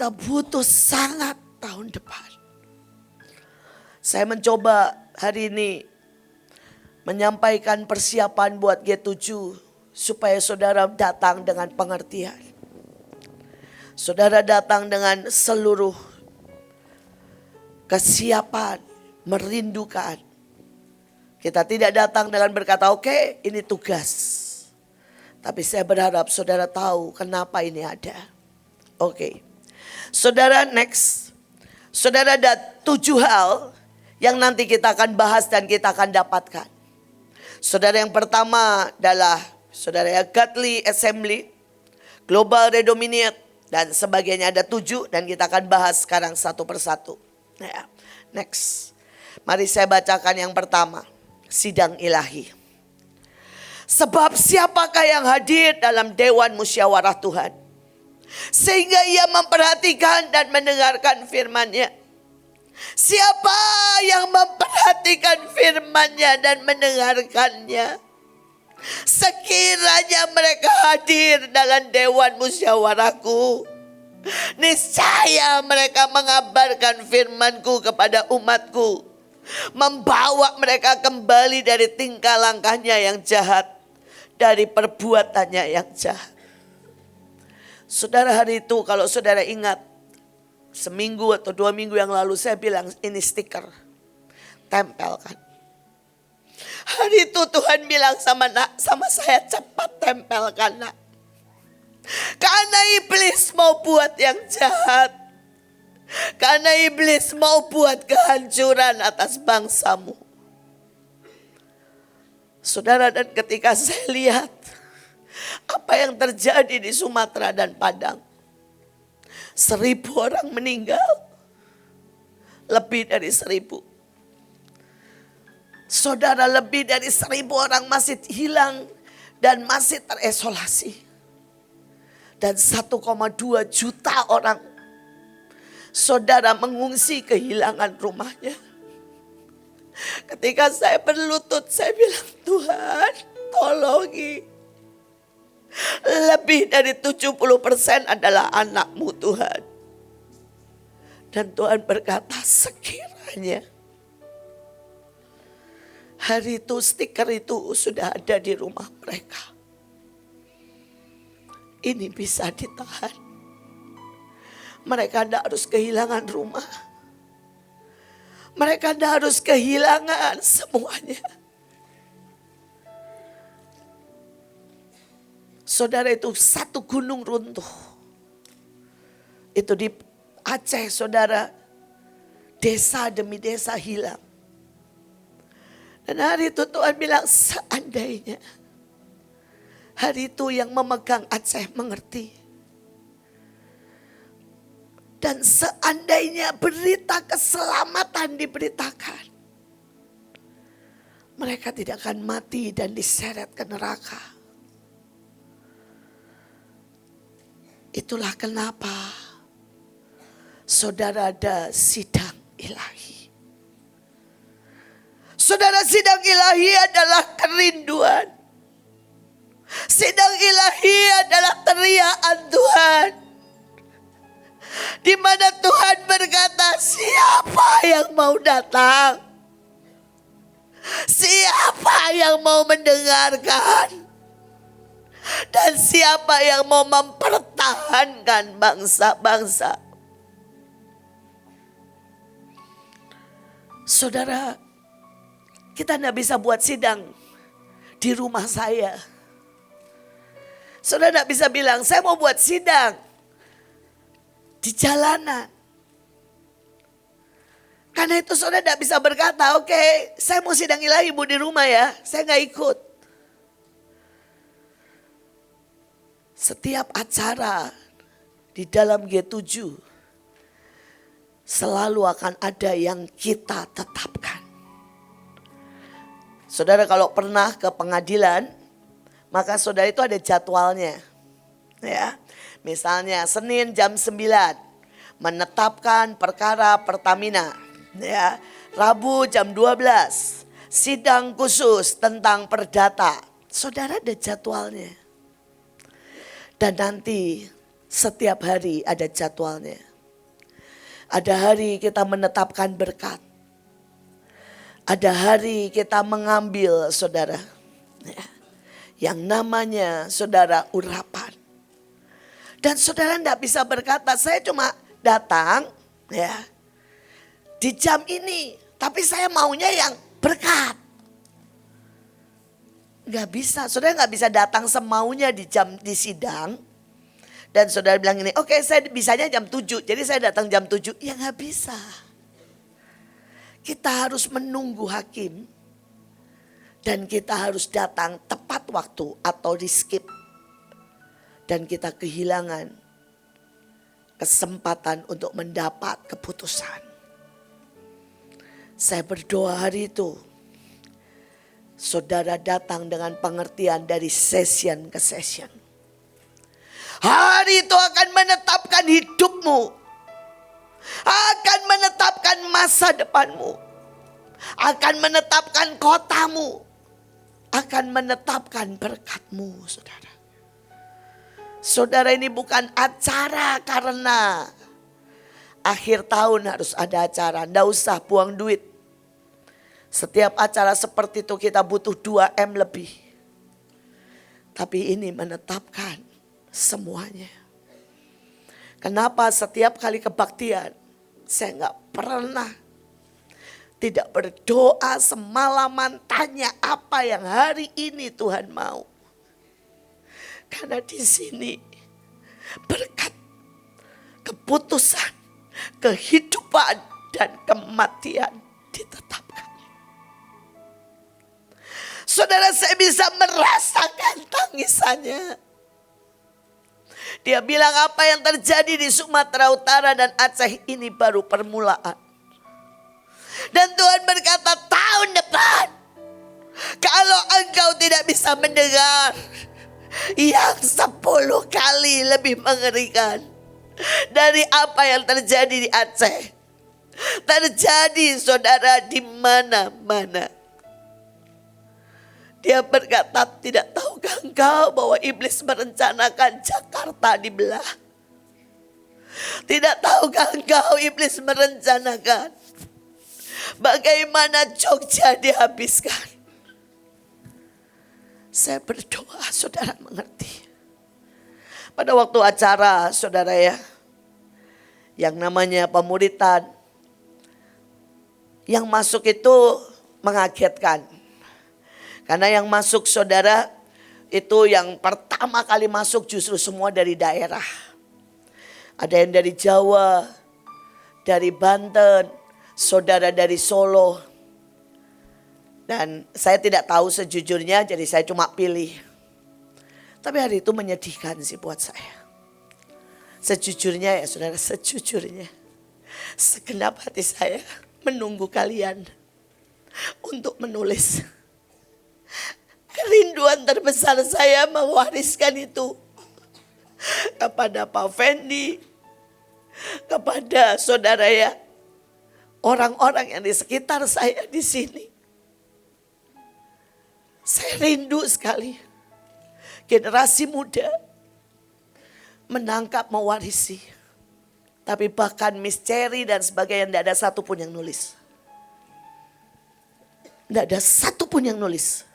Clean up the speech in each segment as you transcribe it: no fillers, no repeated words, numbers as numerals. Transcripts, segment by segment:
kita butuh sangat tahun depan. Saya mencoba hari ini menyampaikan persiapan buat G7 supaya saudara datang dengan pengertian. Saudara datang dengan seluruh kesiapan, merindukan. Kita tidak datang dengan berkata, oke, ini tugas. Tapi saya berharap saudara tahu kenapa ini ada. Oke. Saudara, next. Saudara, ada 7 hal yang nanti kita akan bahas dan kita akan dapatkan. Saudara, yang pertama adalah saudara ya, godly assembly, global redominate, dan sebagainya. Ada 7 dan kita akan bahas sekarang satu persatu. Ya, next. Mari saya bacakan yang pertama. Sidang ilahi. Sebab siapakah yang hadir dalam Dewan Musyawarah Tuhan, sehingga ia memperhatikan dan mendengarkan firman-Nya? Siapa yang memperhatikan firman-Nya dan mendengarkannya? Sekiranya mereka hadir dalam Dewan Musyawarahku, niscaya mereka mengabarkan firman-Ku kepada umat-Ku, membawa mereka kembali dari tingkah langkahnya yang jahat, dari perbuatannya yang jahat. Saudara, hari itu kalau saudara ingat, seminggu atau 2 minggu yang lalu saya bilang ini stiker, tempelkan. Hari itu Tuhan bilang sama saya, cepat tempelkan nak. Karena iblis mau buat yang jahat. Karena iblis mau buat kehancuran atas bangsamu. Saudara, dan ketika saya lihat apa yang terjadi di Sumatera dan Padang, 1.000 orang meninggal, lebih dari 1.000. Saudara, lebih dari 1.000 orang masih hilang dan masih terisolasi. Dan 1,2 juta orang, saudara, mengungsi kehilangan rumahnya. Ketika saya berlutut, saya bilang, Tuhan tolongi. Lebih dari 70% adalah anak-Mu Tuhan. Dan Tuhan berkata, sekiranya hari itu stiker itu sudah ada di rumah mereka, ini bisa ditahan. Mereka tidak harus kehilangan rumah. Mereka tidak harus kehilangan semuanya. Saudara, itu satu gunung runtuh. Itu di Aceh, saudara. Desa demi desa hilang. Dan hari itu Tuhan bilang, seandainya hari itu yang memegang Aceh mengerti. Dan seandainya berita keselamatan diberitakan, mereka tidak akan mati dan diseret ke neraka. Itulah kenapa saudara ada sidang ilahi. Saudara, sidang ilahi adalah kerinduan. Sidang ilahi adalah teriakan Tuhan. Di mana Tuhan berkata, siapa yang mau datang? Siapa yang mau mendengarkan? Dan siapa yang mau mempertahankan bangsa-bangsa? Saudara, kita tidak bisa buat sidang di rumah saya. Saudara tidak bisa bilang, saya mau buat sidang di jalanan. Karena itu saudara tidak bisa berkata, oke, saya mau sidang ilahi ibu di rumah ya, saya nggak ikut. Setiap acara di dalam G7 selalu akan ada yang kita tetapkan. Saudara, kalau pernah ke pengadilan, maka saudara itu ada jadwalnya. Ya. Misalnya Senin jam 9 menetapkan perkara Pertamina. Ya. Rabu jam 12 sidang khusus tentang perdata. Saudara ada jadwalnya. Dan nanti setiap hari ada jadwalnya. Ada hari kita menetapkan berkat. Ada hari kita mengambil saudara, yang namanya saudara urapan. Dan saudara tidak bisa berkata, saya cuma datang ya di jam ini, tapi saya maunya yang berkat. Gak bisa, saudara gak bisa datang semaunya di sidang. Dan saudara bilang ini, oke, saya bisanya jam 7, jadi saya datang jam 7. Ya gak bisa. Kita harus menunggu hakim. Dan kita harus datang tepat waktu atau di skip. Dan kita kehilangan kesempatan untuk mendapat keputusan. Saya berdoa hari itu, saudara datang dengan pengertian dari session ke session. Hari itu akan menetapkan hidupmu. Akan menetapkan masa depanmu. Akan menetapkan kotamu. Akan menetapkan berkatmu, saudara. Saudara, ini bukan acara karena akhir tahun harus ada acara. Nggak usah buang duit. Setiap acara seperti itu kita butuh 2M lebih. Tapi ini menetapkan semuanya. Kenapa setiap kali kebaktian saya nggak pernah tidak berdoa semalaman tanya apa yang hari ini Tuhan mau. Karena di sini berkat, keputusan, kehidupan dan kematian ditetapkan. Saudara, saya bisa merasakan tangisannya. Dia bilang apa yang terjadi di Sumatera Utara dan Aceh ini baru permulaan. Dan Tuhan berkata, tahun depan kalau engkau tidak bisa mendengar yang 10 kali lebih mengerikan dari apa yang terjadi di Aceh, terjadi saudara di mana-mana. Dia berkata, tidak tahukah engkau bahwa iblis merencanakan Jakarta dibelah? Tidak tahukah engkau iblis merencanakan bagaimana Jogja dihabiskan? Saya berdoa saudara mengerti. Pada waktu acara saudara ya, yang namanya pemuritan, yang masuk itu mengagetkan. Karena yang masuk saudara itu yang pertama kali masuk justru semua dari daerah. Ada yang dari Jawa, dari Banten, saudara dari Solo. Dan saya tidak tahu sejujurnya, jadi saya cuma pilih. Tapi hari itu menyedihkan sih buat saya. Sejujurnya ya saudara, sejujurnya. Segenap hati saya menunggu kalian untuk menulis. Kerinduan terbesar saya mewariskan itu kepada Pak Fendi, kepada saudara ya, orang-orang yang di sekitar saya di sini. Saya rindu sekali generasi muda menangkap, mewarisi. Tapi bahkan Miss Cherry dan sebagainya, tidak ada satupun yang nulis. Tidak ada satupun yang nulis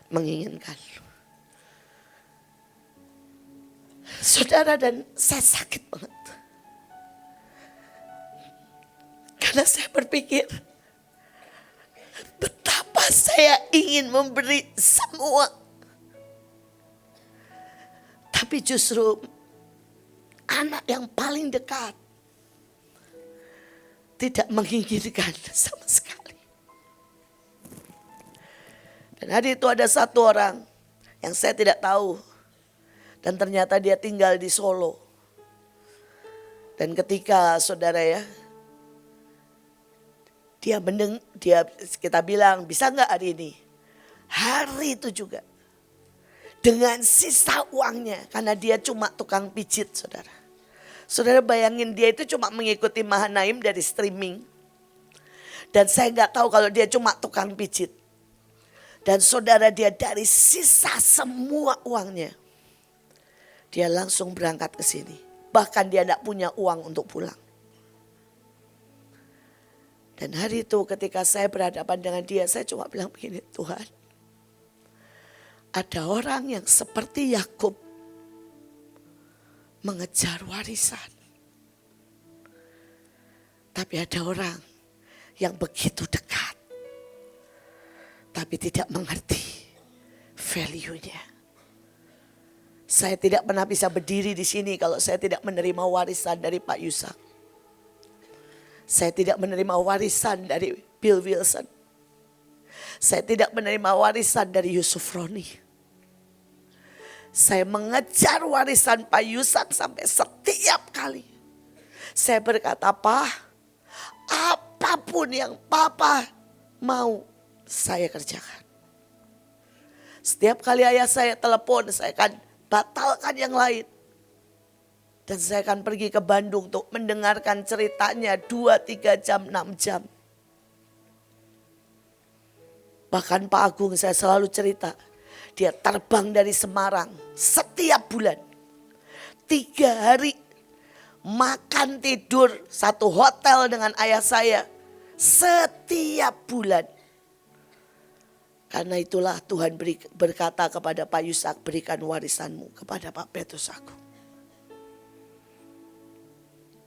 menginginkan. Saudara, dan saya sakit banget. Karena saya berpikir, betapa saya ingin memberi semua. Tapi justru anak yang paling dekat tidak menginginkan sama sekali. Dan hari itu ada satu orang yang saya tidak tahu. Dan ternyata dia tinggal di Solo. Dan ketika saudara ya, kita bilang bisa gak hari ini? Hari itu juga. Dengan sisa uangnya. Karena dia cuma tukang pijit saudara. Saudara bayangin, dia itu cuma mengikuti Mahanaim dari streaming. Dan saya gak tahu kalau dia cuma tukang pijit. Dan saudara, dia dari sisa semua uangnya, dia langsung berangkat ke sini. Bahkan dia tidak punya uang untuk pulang. Dan hari itu ketika saya berhadapan dengan dia, saya cuma bilang begini, Tuhan, ada orang yang seperti Yakub mengejar warisan. Tapi ada orang yang begitu dekat, tapi tidak mengerti value-nya. Saya tidak pernah bisa berdiri di sini kalau saya tidak menerima warisan dari Pak Yusak. Saya tidak menerima warisan dari Bill Wilson. Saya tidak menerima warisan dari Yusuf Roni. Saya mengejar warisan Pak Yusak sampai setiap kali saya berkata, Pak, apapun yang Papa mau saya kerjakan. Setiap kali ayah saya telepon, saya akan batalkan yang lain. Dan saya akan pergi ke Bandung untuk mendengarkan ceritanya 2-3 jam, 6 jam. Bahkan Pak Agung saya selalu cerita, dia terbang dari Semarang setiap bulan. 3 hari makan tidur satu hotel dengan ayah saya setiap bulan. Karena itulah Tuhan berkata kepada Pak Yusak, berikan warisanmu kepada Pak Petrus Agung.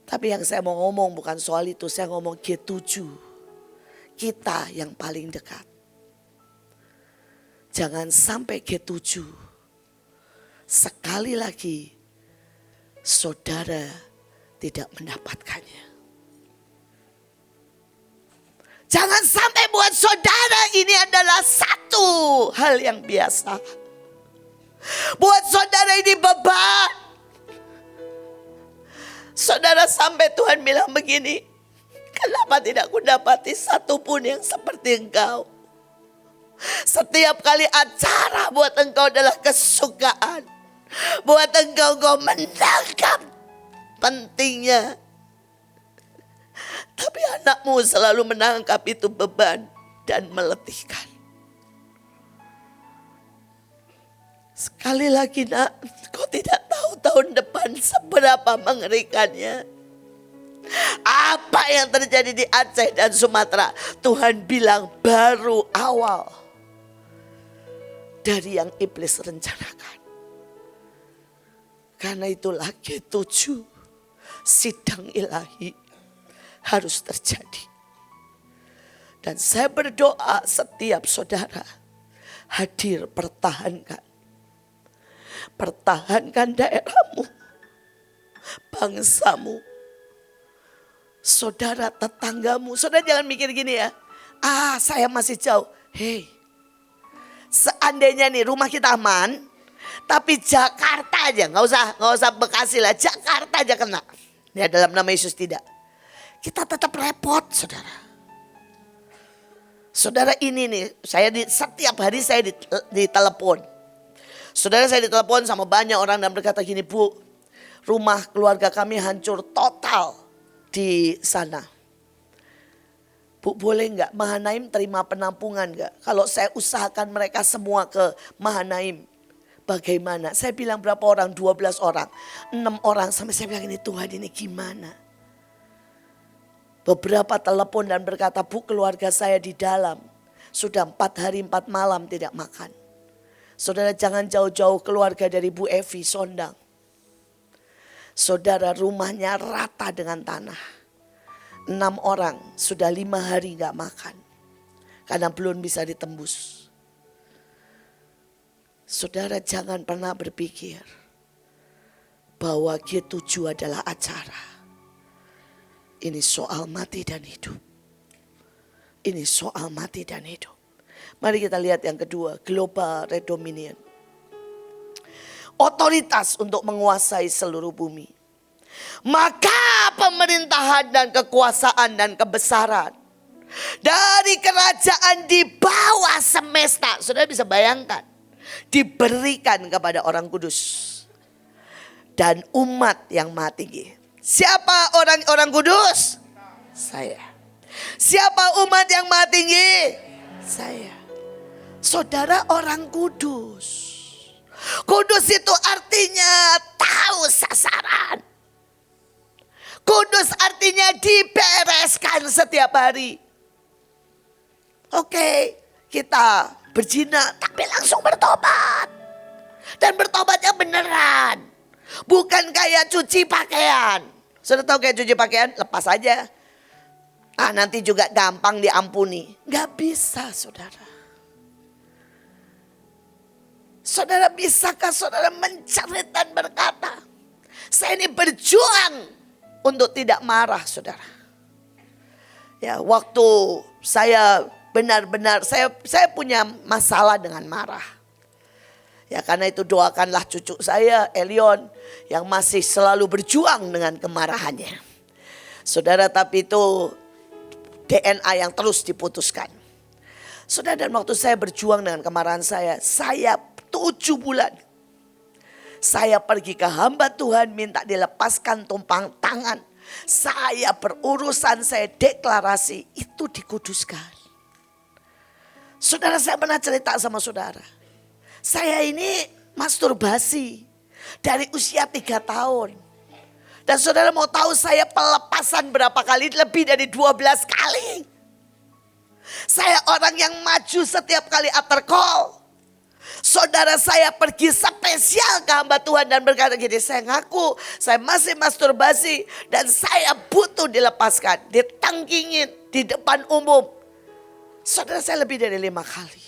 Tapi yang saya mau ngomong bukan soal itu, saya ngomong G7. Kita yang paling dekat. Jangan sampai G7 sekali lagi saudara tidak mendapatkannya. Jangan sampai buat saudara ini adalah satu hal yang biasa. Buat saudara ini beban. Saudara sampai Tuhan bilang begini, kenapa tidak kudapati satu pun yang seperti engkau. Setiap kali acara buat engkau adalah kesukaan. Buat engkau menangkap pentingnya. Tapi anakmu selalu menangkap itu beban dan meletihkan. Sekali lagi nak, kau tidak tahu tahun depan seberapa mengerikannya. Apa yang terjadi di Aceh dan Sumatera, Tuhan bilang baru awal dari yang iblis rencanakan. Karena itulah G7, sidang ilahi harus terjadi. Dan saya berdoa setiap saudara hadir, pertahankan. Pertahankan daerahmu, bangsamu, saudara tetanggamu. Saudara jangan mikir gini ya, saya masih jauh. Hei, seandainya nih rumah kita aman, tapi Jakarta aja, nggak usah Bekasi lah, Jakarta aja kena. Ya dalam nama Yesus tidak. Kita tetap repot saudara. Saudara ini nih, setiap hari saya ditelepon. Saudara saya ditelepon sama banyak orang dan berkata gini, Bu, rumah keluarga kami hancur total di sana. Bu, boleh nggak Mahanaim terima penampungan nggak? Kalau saya usahakan mereka semua ke Mahanaim, bagaimana? Saya bilang berapa orang? 12 orang, 6 orang. Sampai saya bilang ini Tuhan ini gimana? Beberapa telepon dan berkata, Bu, keluarga saya di dalam sudah 4 hari 4 malam tidak makan. Saudara jangan jauh-jauh keluarga dari Bu Evi Sondang. Saudara rumahnya rata dengan tanah. 6 orang sudah 5 hari gak makan. Karena belum bisa ditembus. Saudara jangan pernah berpikir bahwa G7 adalah acara. Ini soal mati dan hidup. Ini soal mati dan hidup. Mari kita lihat yang kedua, global redominion. Otoritas untuk menguasai seluruh bumi. Maka pemerintahan dan kekuasaan dan kebesaran dari kerajaan di bawah semesta, saudara bisa bayangkan, diberikan kepada orang kudus dan umat yang maha tinggi. Siapa orang kudus? Saya. Siapa umat yang maha tinggi? Saya. Saudara orang kudus. Kudus itu artinya tahu sasaran. Kudus artinya dibereskan setiap hari. Oke, kita berzina tapi langsung bertobat. Dan bertobatnya beneran. Bukan kayak cuci pakaian. Sudah tahu kayak cuci pakaian? Lepas aja. Nanti juga gampang diampuni. Gak bisa, saudara. Saudara, bisakah saudara mencari dan berkata, saya ini berjuang untuk tidak marah, saudara. Ya, waktu saya benar-benar, saya punya masalah dengan marah. Ya, karena itu doakanlah cucu saya, Elion, yang masih selalu berjuang dengan kemarahannya. Saudara, tapi itu DNA yang terus diputuskan. Saudara, dan waktu saya berjuang dengan kemarahan saya 7 bulan. Saya pergi ke hamba Tuhan minta dilepaskan tumpang tangan. Saya berurusan, saya deklarasi, itu dikuduskan. Saudara, saya pernah cerita sama saudara. Saya ini masturbasi dari usia 3 tahun. Dan saudara mau tahu saya pelepasan berapa kali? Lebih dari 12 kali. Saya orang yang maju setiap kali altar call. Saudara, saya pergi spesial ke hamba Tuhan dan berkata gini, saya ngaku saya masih masturbasi dan saya butuh dilepaskan. Ditengkingin di depan umum. Saudara, saya lebih dari 5 kali.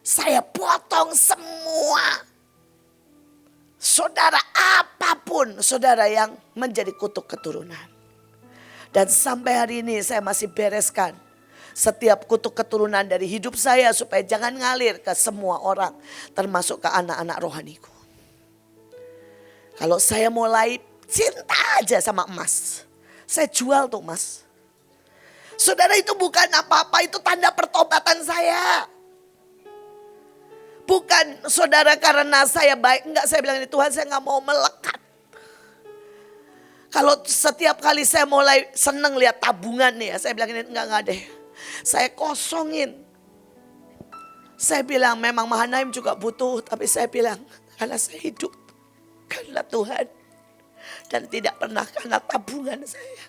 Saya potong semua. Saudara, apapun saudara yang menjadi kutuk keturunan. Dan sampai hari ini saya masih bereskan setiap kutuk keturunan dari hidup saya supaya jangan ngalir ke semua orang, termasuk ke anak-anak rohaniku. Kalau saya mulai cinta aja sama emas, saya jual tuh emas. Saudara, itu bukan apa-apa, itu tanda pertobatan saya. Bukan saudara karena saya baik, enggak, saya bilang ini Tuhan, saya enggak mau melekat. Kalau setiap kali saya mulai seneng lihat tabungan nih ya, saya bilang ini enggak deh. Saya kosongin. Saya bilang memang Mahanaim juga butuh, tapi saya bilang karena saya hidup karena Tuhan dan tidak pernah karena tabungan saya.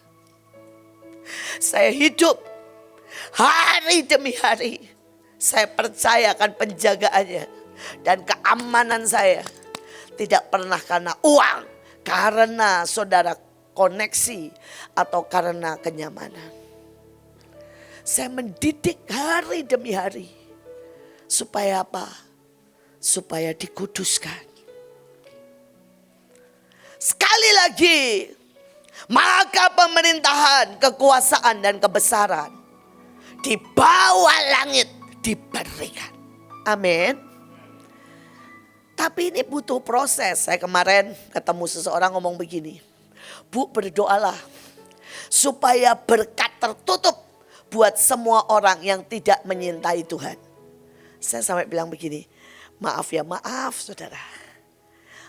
Saya hidup hari demi hari. Saya percayakan penjagaannya dan keamanan saya tidak pernah karena uang, karena saudara koneksi atau karena kenyamanan. Saya mendidik hari demi hari supaya apa? Supaya dikuduskan. Sekali lagi, maka pemerintahan, kekuasaan dan kebesaran di bawah langit diberikan. Amin. Tapi ini butuh proses. Saya kemarin ketemu seseorang ngomong begini, Bu, berdoalah supaya berkat tertutup buat semua orang yang tidak menyintai Tuhan. Saya sampai bilang begini, maaf ya, maaf saudara.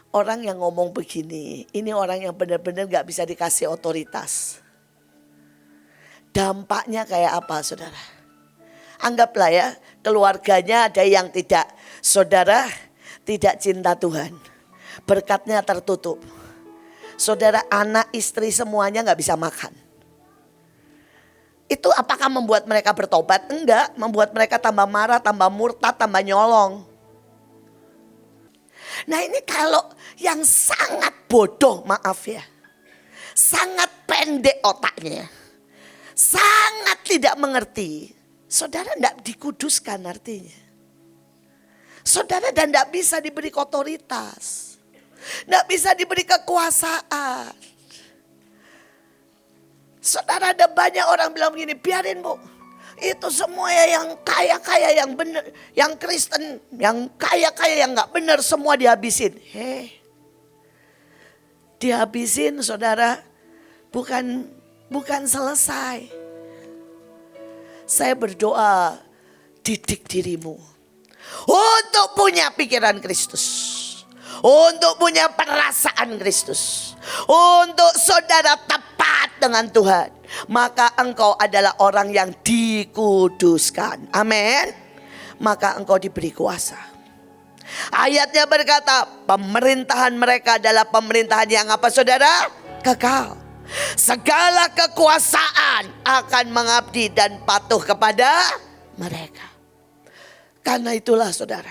Orang yang ngomong begini, ini orang yang benar-benar gak bisa dikasih otoritas. Dampaknya kayak apa saudara? Anggaplah ya, keluarganya ada yang tidak, saudara tidak cinta Tuhan. Berkatnya tertutup. Saudara, anak, istri semuanya gak bisa makan. Itu apakah membuat mereka bertobat? Enggak, membuat mereka tambah marah, tambah murtad, tambah nyolong. Nah, ini kalau yang sangat bodoh, maaf ya. Sangat pendek otaknya. Sangat tidak mengerti. Saudara tidak dikuduskan artinya. Saudara dan tidak bisa diberi otoritas. Tidak bisa diberi kekuasaan. Saudara, ada banyak orang bilang begini, biarin Bu. Itu semua yang kaya-kaya, yang benar, yang Kristen, yang kaya-kaya, yang gak benar semua dihabisin. Dihabisin saudara, bukan selesai. Saya berdoa, didik dirimu untuk punya pikiran Kristus, untuk punya perasaan Kristus, untuk saudara tepat dengan Tuhan, maka engkau adalah orang yang dikuduskan. Amin. Maka engkau diberi kuasa. Ayatnya berkata, pemerintahan mereka adalah pemerintahan yang apa saudara? kekal. Segala kekuasaan akan mengabdi dan patuh kepada mereka. Karena itulah saudara.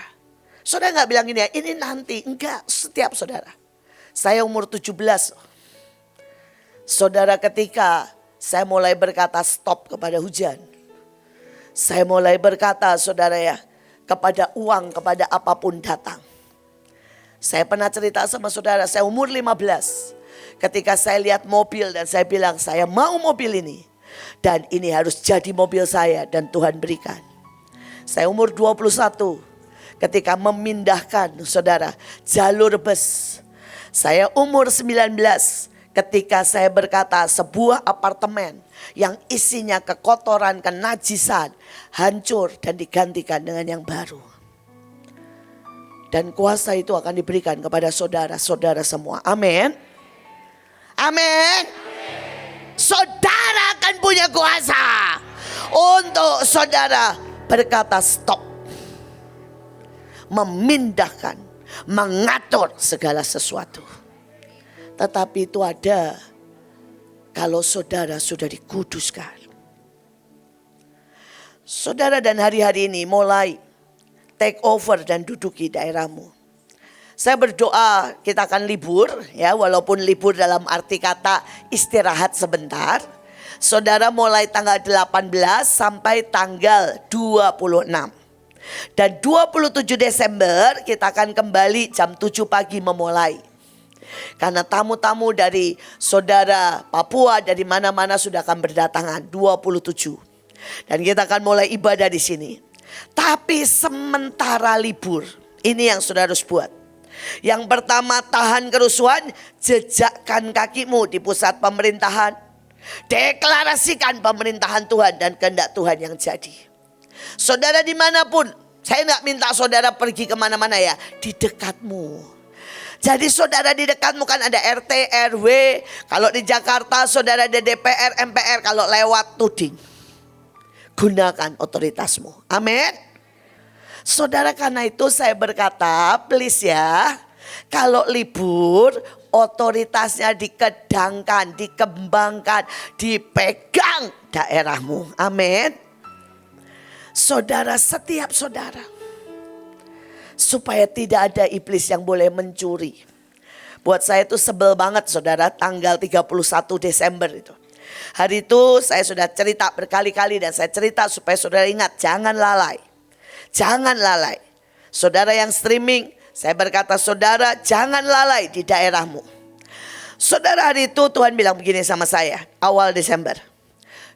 Saudara gak bilang ini ya, ini nanti. Enggak, setiap saudara. Saya umur 17. Saudara, ketika saya mulai berkata stop kepada hujan. Saya mulai berkata saudara ya, kepada uang, kepada apapun datang. Saya pernah cerita sama saudara, saya umur 15. Ketika saya lihat mobil dan saya bilang saya mau mobil ini. Dan ini harus jadi mobil saya dan Tuhan berikan. Saya umur 21 ketika memindahkan saudara jalur bus. Saya umur 19 ketika saya berkata sebuah apartemen yang isinya kekotoran, kenajisan, hancur dan digantikan dengan yang baru. Dan kuasa itu akan diberikan kepada saudara-saudara semua. Amin. Amin. Saudara akan punya kuasa untuk saudara berkata stop. Memindahkan, mengatur segala sesuatu. Tetapi itu ada kalau saudara sudah dikuduskan. Saudara dan hari-hari ini mulai take over dan duduki daerahmu. Saya berdoa kita akan libur ya, walaupun libur dalam arti kata istirahat sebentar. Saudara mulai tanggal 18 sampai tanggal 26. Dan 27 Desember kita akan kembali jam 7 pagi memulai. Karena tamu-tamu dari saudara Papua dari mana-mana sudah akan berdatangan 27. Dan kita akan mulai ibadah di sini. Tapi sementara libur, ini yang saudara harus buat. Yang pertama, tahan kerusuhan, jejakkan kakimu di pusat pemerintahan. Deklarasikan pemerintahan Tuhan dan kehendak Tuhan yang jadi. Saudara dimanapun, saya gak minta saudara pergi kemana-mana ya, di dekatmu. Jadi saudara di dekatmu kan ada RT, RW. Kalau di Jakarta saudara ada DPR, MPR. Kalau lewat tuding, gunakan otoritasmu. Amin. Saudara, karena itu saya berkata please ya, kalau libur otoritasnya dikedangkan, dikembangkan, dipegang daerahmu. Amin. Saudara, setiap saudara, supaya tidak ada iblis yang boleh mencuri. Buat saya itu sebel banget saudara, tanggal 31 Desember itu. Hari itu saya sudah cerita berkali-kali dan saya cerita supaya saudara ingat, jangan lalai. Jangan lalai. Saudara yang streaming, saya berkata saudara jangan lalai di daerahmu. Saudara, hari itu Tuhan bilang begini sama saya, awal Desember.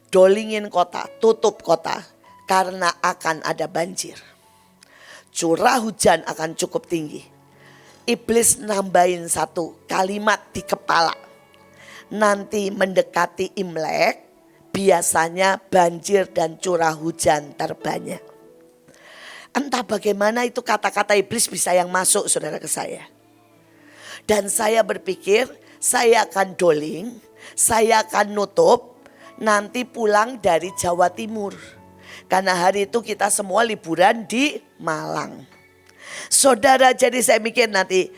Dolingin kota, tutup kota, karena akan ada banjir. Curah hujan akan cukup tinggi. Iblis nambahin satu kalimat di kepala. Nanti mendekati Imlek, biasanya banjir dan curah hujan terbanyak. Entah bagaimana itu kata-kata iblis bisa yang masuk saudara ke saya. Dan saya berpikir saya akan doling, saya akan nutup, nanti pulang dari Jawa Timur. Karena hari itu kita semua liburan di Malang. Saudara, jadi saya mikir nanti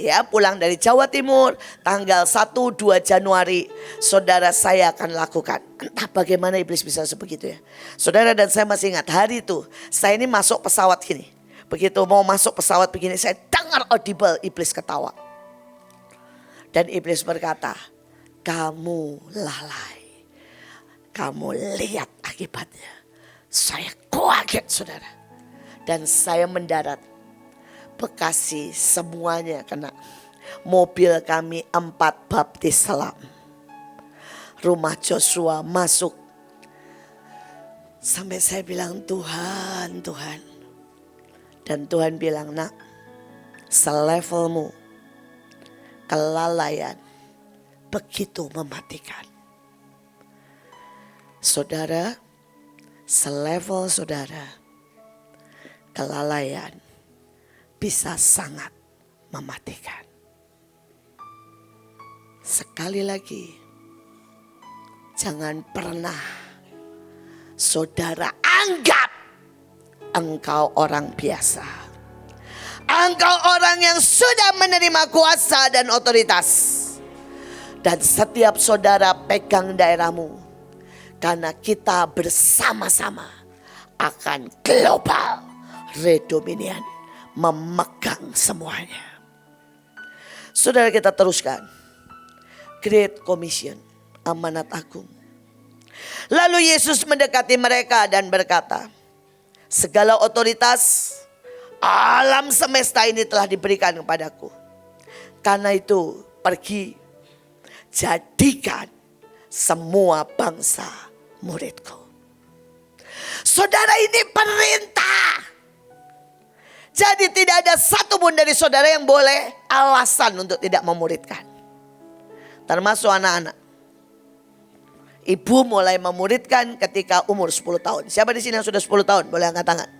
ya pulang dari Jawa Timur tanggal 1-2 Januari saudara saya akan lakukan. Entah bagaimana iblis bisa sebegitu ya. Saudara, dan saya masih ingat hari itu saya ini masuk pesawat gini. Begitu mau masuk pesawat begini saya dengar audible iblis ketawa. Dan iblis berkata, kamu lalai. Kamu lihat akibatnya. Saya kaget saudara. Dan saya mendarat. Bekasi semuanya kena. Mobil kami 4 baptis selam. Rumah Joshua masuk. Sampai saya bilang Tuhan, Tuhan. Dan Tuhan bilang, nak, selevelmu kelalaian begitu mematikan. Saudara, selevel saudara kelalaian bisa sangat mematikan. Sekali lagi, jangan pernah saudara anggap engkau orang biasa. Engkau orang yang sudah menerima kuasa dan otoritas. Dan setiap saudara pegang daerahmu. Karena kita bersama-sama akan global redominian, memegang semuanya. Saudara, kita teruskan. Great Commission, amanat agung. Lalu Yesus mendekati mereka dan berkata, segala otoritas alam semesta ini telah diberikan kepadaku. Karena itu pergi, jadikan semua bangsa muridku. Saudara, ini perintah. Jadi tidak ada satupun dari saudara yang boleh alasan untuk tidak memuridkan. Termasuk anak-anak. Ibu mulai memuridkan ketika umur 10 tahun. Siapa di sini yang sudah 10 tahun? Boleh angkat tangan.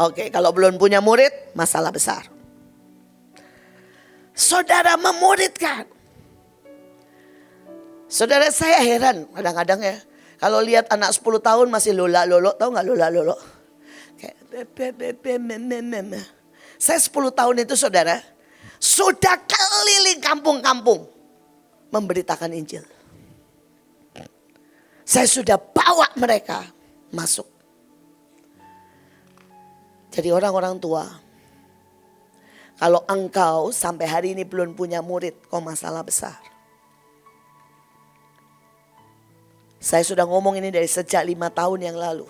Oke, kalau belum punya murid, masalah besar. Saudara memuridkan. Saudara, saya heran kadang-kadang ya. Kalau lihat anak 10 tahun masih lola-lolo, tahu gak lola-lolo? Saya 10 tahun itu saudara, sudah keliling kampung-kampung memberitakan Injil. Saya sudah bawa mereka masuk. Jadi orang-orang tua, kalau engkau sampai hari ini belum punya murid, kau masalah besar. Saya sudah ngomong ini dari sejak 5 tahun yang lalu.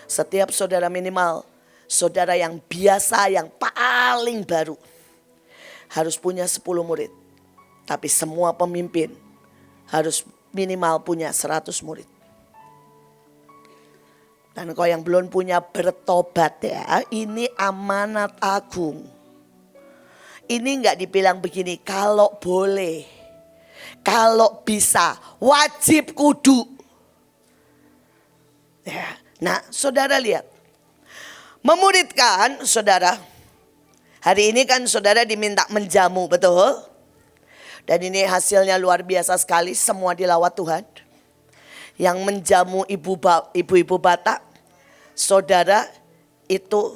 Setiap saudara minimal, saudara yang biasa, yang paling baru, harus punya 10 murid. Tapi semua pemimpin harus minimal punya 100 murid. Dan kau yang belum punya, bertobat ya. Ini amanat agung. Ini enggak dibilang begini, kalau boleh, kalau bisa, wajib kudu. Ya. Nah, saudara lihat. Memuridkan saudara. Hari ini kan saudara diminta menjamu, betul? Dan ini hasilnya luar biasa sekali, semua dilawat Tuhan. Yang menjamu ibu-ibu Batak, saudara, itu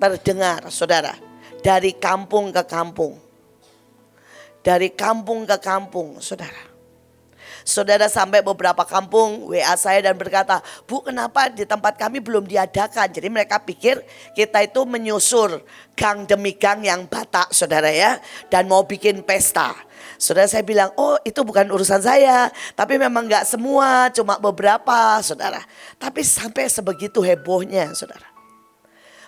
terdengar saudara. Dari kampung ke kampung. Dari kampung ke kampung saudara. Saudara sampai beberapa kampung WA saya dan berkata, Bu, kenapa di tempat kami belum diadakan? Jadi mereka pikir kita itu menyusur gang demi gang yang Batak saudara ya. Dan mau bikin pesta. Saudara, saya bilang, oh itu bukan urusan saya. Tapi memang gak semua, cuma beberapa saudara. Tapi sampai sebegitu hebohnya saudara.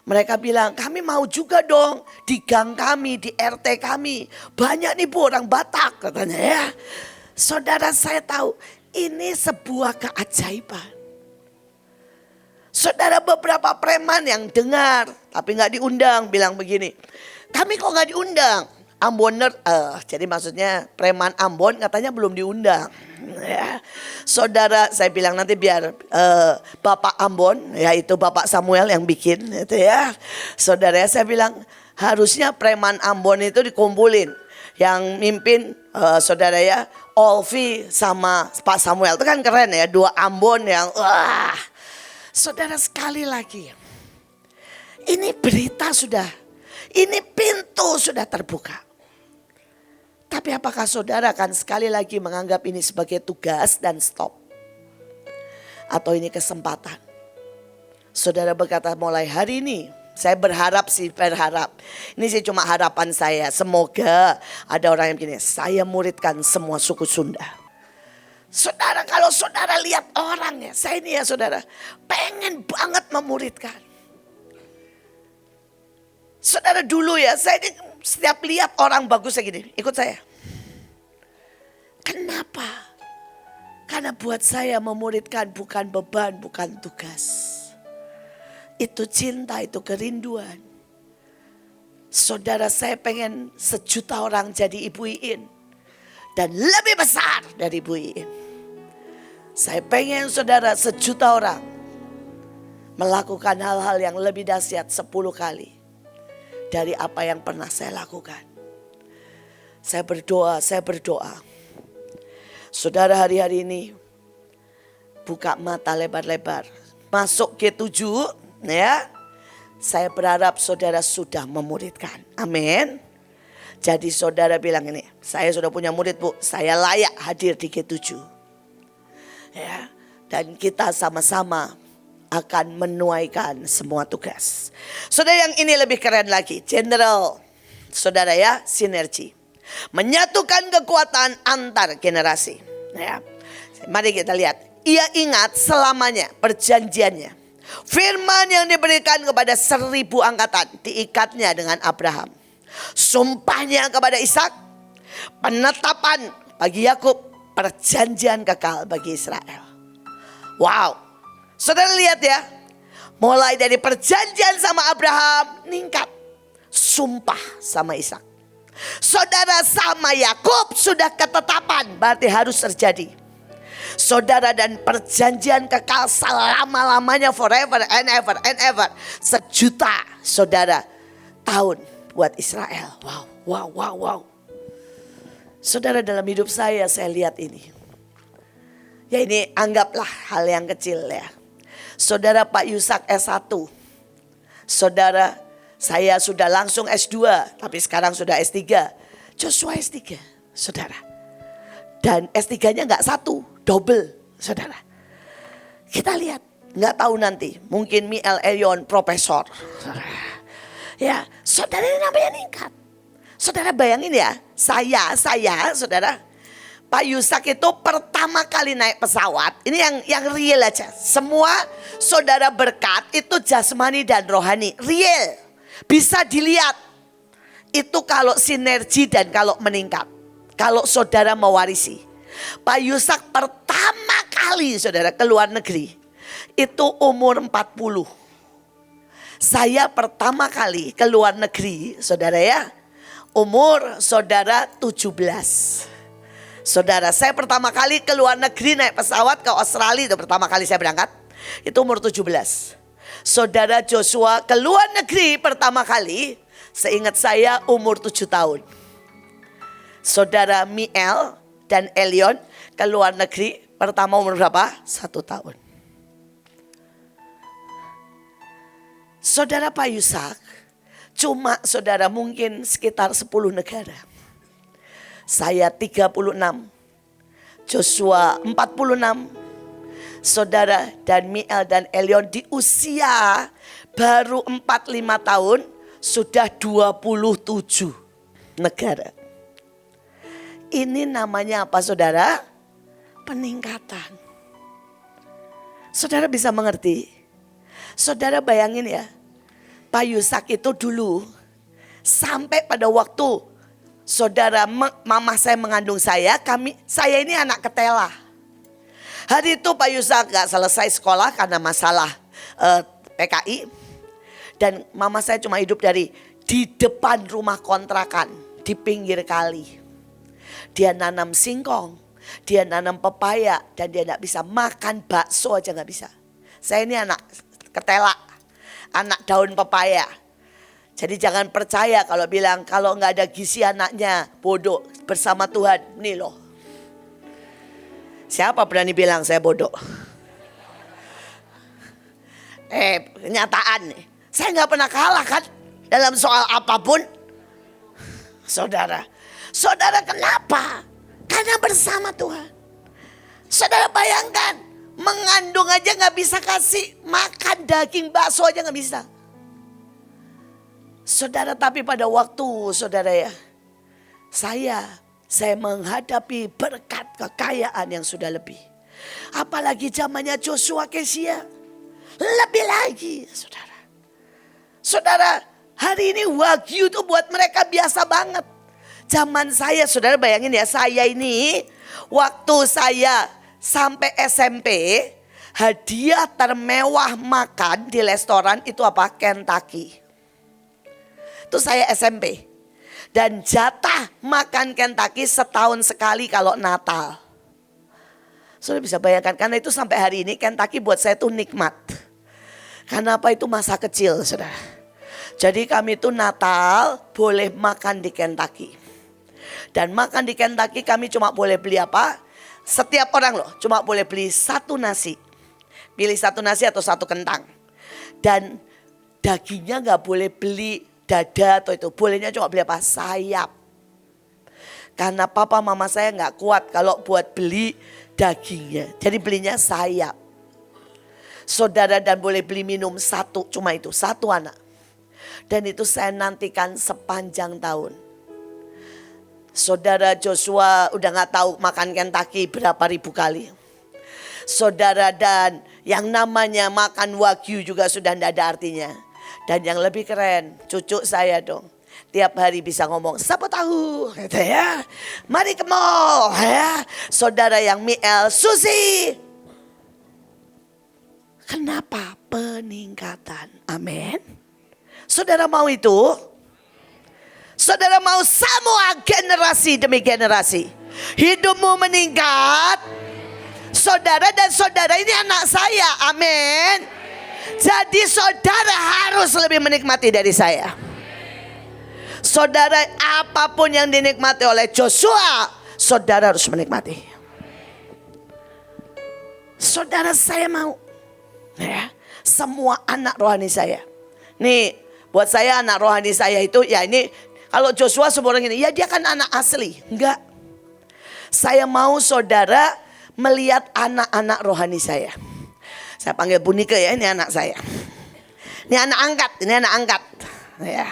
Mereka bilang, kami mau juga dong di gang kami, di RT kami. Banyak nih Bu orang Batak katanya ya. Saudara, saya tahu ini sebuah keajaiban. Saudara, beberapa preman yang dengar tapi gak diundang bilang begini, kami kok gak diundang? Amboner, jadi maksudnya preman Ambon katanya belum diundang. Ya. Saudara, saya bilang nanti biar Bapak Ambon, yaitu Bapak Samuel yang bikin itu ya. Saudara, saya bilang harusnya preman Ambon itu dikumpulin. Yang mimpin saudara ya, Olvi sama Pak Samuel, itu kan keren ya, 2 Ambon yang wah. Saudara, sekali lagi, ini berita sudah, ini pintu sudah terbuka. Tapi apakah saudara akan sekali lagi menganggap ini sebagai tugas dan stop? Atau ini kesempatan? Saudara berkata mulai hari ini, saya berharap. Ini sih cuma harapan saya. Semoga ada orang yang begini, saya muridkan semua suku Sunda. Saudara, kalau saudara lihat orangnya, saya ini ya saudara, pengen banget memuridkan. Saudara dulu ya, saya ini setiap lihat orang bagus kayak gini, ikut saya. Kenapa? Karena buat saya memuridkan bukan beban, bukan tugas. Itu cinta, itu kerinduan. Saudara, saya pengen 1 juta orang jadi Ibu Iin. Dan lebih besar dari Ibu Iin. Saya pengen saudara 1 juta orang melakukan hal-hal yang lebih dahsyat 10 kali dari apa yang pernah saya lakukan. Saya berdoa. Saudara, hari-hari ini buka mata lebar-lebar. Masuk G7 ya. Saya berharap saudara sudah memuridkan. Amin. Jadi saudara bilang ini, saya sudah punya murid Bu, saya layak hadir di G7. Ya, dan kita sama-sama akan menuaikan semua tugas. Saudara, yang ini lebih keren lagi, general. Saudara ya, sinergi. Menyatukan kekuatan antar generasi. Ya. Mari kita lihat. Ia ingat selamanya perjanjiannya. Firman yang diberikan kepada 1000 angkatan diikatnya dengan Abraham. Sumpahnya kepada Ishak, penetapan bagi Yakub, perjanjian kekal bagi Israel. Wow, saudara lihat ya, mulai dari perjanjian sama Abraham meningkat, sumpah sama Ishak. Saudara, sama Yakub sudah ketetapan, berarti harus terjadi. Saudara, dan perjanjian kekal selama-lamanya, forever and ever and ever, 1.000.000 saudara tahun buat Israel. Wow. Saudara, dalam hidup saya lihat ini. Ya, ini anggaplah hal yang kecil ya. Saudara, Pak Yusak S1. Saudara, saya sudah langsung S2, tapi sekarang sudah S3. Joshua S3, saudara. Dan S3-nya enggak 1, double, saudara. Kita lihat, enggak tahu nanti. Mungkin Miel Elion profesor. Ya, saudara, ini namanya meningkat. Saudara bayangin ya, saya saudara, Pak Yusak itu pertama kali naik pesawat. Ini yang real aja. Semua saudara berkat itu jasmani dan rohani. Real. Bisa dilihat. Itu kalau sinergi dan kalau meningkat. Kalau saudara mewarisi. Pak Yusak pertama kali saudara ke luar negeri. Itu umur 40. Saya pertama kali ke luar negeri saudara ya. Umur saudara 17. Saudara, saya pertama kali ke luar negeri naik pesawat ke Australia, itu pertama kali saya berangkat. Itu umur 17. Saudara Joshua ke luar negeri pertama kali, seingat saya umur 7 tahun. Saudara Miel dan Elion ke luar negeri pertama umur berapa? 1 tahun. Saudara Pak Yusak, cuma saudara mungkin sekitar 10 negara. Saya 36, Joshua 46, saudara dan Miel dan Elion di usia baru 45 tahun sudah 27 negara. Ini namanya apa saudara? Peningkatan. Saudara bisa mengerti? Saudara bayangin ya, Pak Yusak itu dulu sampai pada waktu saudara mama saya mengandung saya ini anak ketela. Hari itu Pak Yusak gak selesai sekolah karena masalah PKI. Dan mama saya cuma hidup di depan rumah kontrakan di pinggir kali. Dia nanam singkong, dia nanam pepaya, dan dia gak bisa makan bakso aja gak bisa. Saya ini anak ketela, anak daun pepaya. Jadi jangan percaya kalau bilang kalau nggak ada gizi anaknya bodoh, bersama Tuhan. Nih loh. Siapa berani bilang saya bodoh? Kenyataan nih. Saya nggak pernah kalah kan dalam soal apapun. Saudara kenapa? Karena bersama Tuhan. Saudara bayangkan, mengandung aja nggak bisa kasih makan daging bakso aja nggak bisa. Saudara, tapi pada waktu saudara ya, saya menghadapi berkat kekayaan yang sudah lebih. Apalagi zamannya Joshua Kesia, lebih lagi saudara. Saudara, hari ini wagyu itu buat mereka biasa banget. Zaman saya, saudara bayangin ya, saya ini waktu saya sampai SMP, hadiah termewah makan di restoran itu apa? Kentucky. Itu saya SMP. Dan jatah makan Kentucky setahun sekali kalau Natal. Saudara bisa bayangkan, karena itu sampai hari ini Kentucky buat saya itu nikmat. Karena apa? Itu masa kecil saudara. Jadi kami itu Natal boleh makan di Kentucky. Dan makan di Kentucky kami cuma boleh beli apa? Setiap orang loh cuma boleh beli 1 nasi. Pilih 1 nasi atau 1 kentang. Dan dagingnya gak boleh beli dada atau itu. Bolehnya cuma beli apa? Sayap. Karena papa mama saya nggak kuat kalau buat beli dagingnya. Jadi belinya sayap. Saudara, dan boleh beli minum satu, cuma itu, satu anak. Dan itu saya nantikan sepanjang tahun. Saudara, Joshua udah gak tahu makan Kentucky berapa ribu kali. Saudara, dan yang namanya makan Wagyu juga sudah tidak ada artinya. Dan yang lebih keren, cucu saya dong. Tiap hari bisa ngomong, siapa tahu, gitu ya. Mari ke mall, ya. Saudara yang Miel, Susi. Kenapa? Peningkatan. Amin. Saudara mau itu? Saudara mau semua generasi demi generasi hidupmu meningkat? Saudara, dan saudara ini anak saya. Amin. Jadi saudara harus lebih menikmati dari saya. Saudara, apapun yang dinikmati oleh Joshua, saudara harus menikmati. Saudara, saya mau ya, semua anak rohani saya. Nih, buat saya anak rohani saya itu ya ini, kalau Joshua semua orang ini, ya dia kan anak asli. Enggak. Saya mau saudara melihat anak-anak rohani saya. Saya panggil Bunike ya, ini anak saya. Ini anak angkat, ini anak angkat. Ya,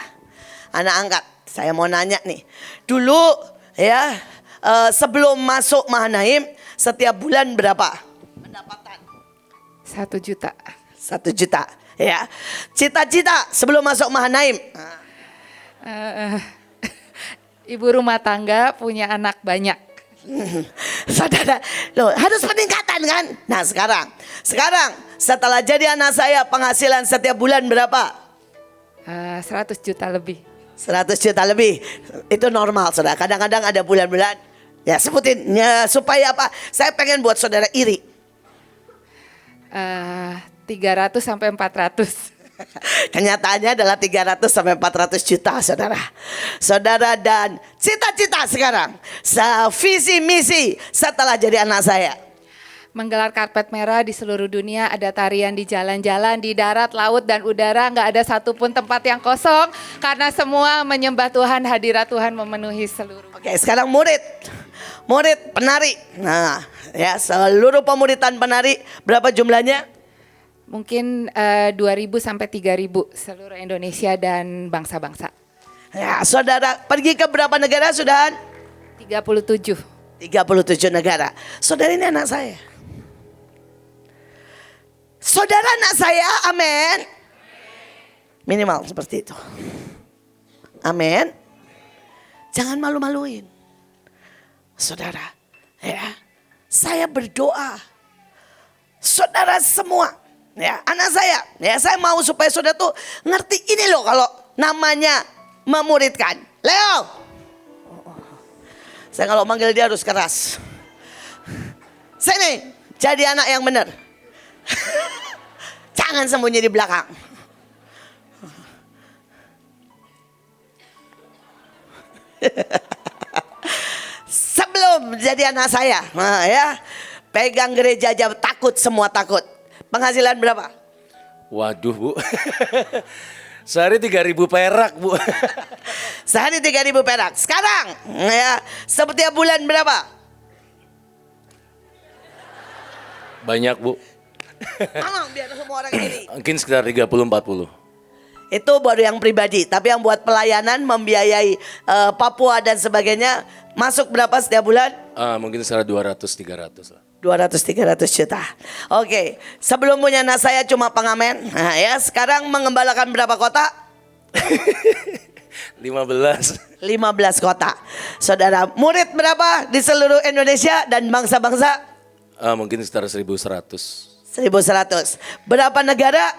anak angkat. Saya mau nanya nih. Dulu ya, sebelum masuk Mahanaim, setiap bulan berapa pendapatan? 1 juta. 1 juta. Ya, cita-cita sebelum masuk Mahanaim. Ibu rumah tangga punya anak banyak. Saudara, loh harus peningkatan kan? Nah sekarang setelah jadi anak saya penghasilan setiap bulan berapa? 100 juta lebih. 100 juta lebih. Itu normal saudara. Kadang-kadang ada bulan-bulan. Ya sebutin ya, supaya apa? Saya pengen buat saudara iri. 300 sampai 400. Kenyataannya adalah 300 sampai 400 juta saudara. Saudara, dan cita-cita sekarang, visi misi setelah jadi anak saya. Menggelar karpet merah di seluruh dunia, ada tarian di jalan-jalan, di darat, laut, dan udara. Nggak ada satupun tempat yang kosong, karena semua menyembah Tuhan, hadirat Tuhan memenuhi seluruh. Oke, sekarang murid penari. Nah ya, seluruh pemuridan penari berapa jumlahnya? Mungkin 2.000 sampai 3.000 seluruh Indonesia dan bangsa-bangsa. Ya, saudara pergi ke berapa negara sudah? 37. 37 negara. Saudara, ini anak saya. Saudara, anak saya, amin. Minimal seperti itu. Amin. Jangan malu-maluin. Saudara, ya, saya berdoa. Saudara semua, ya, anak saya mau supaya saudara tuh ngerti ini loh kalau namanya memuridkan. Leo, saya kalau manggil dia harus keras. Sini, jadi anak yang benar. Jangan sembunyi di belakang. Sebelum jadi anak saya, nah ya, pegang gereja aja takut, semua takut. Penghasilan berapa? Waduh Bu, sehari 3.000 perak Bu. Sehari 3.000 perak. Sekarang ya, setiap bulan berapa? Banyak Bu. Tolong biar semua orang ini. Mungkin sekitar 30-40. Itu baru yang pribadi. Tapi yang buat pelayanan, membiayai Papua dan sebagainya, masuk berapa setiap bulan? Mungkin sekitar 200-300 lah. 200-300 juta. Oke, sebelum punya anak saya cuma pengamen. Nah ya, sekarang mengembalakan berapa kota? 15. 15 kota. Saudara, murid berapa di seluruh Indonesia dan bangsa-bangsa? Mungkin sekitar 1.100. 1.100. Berapa negara?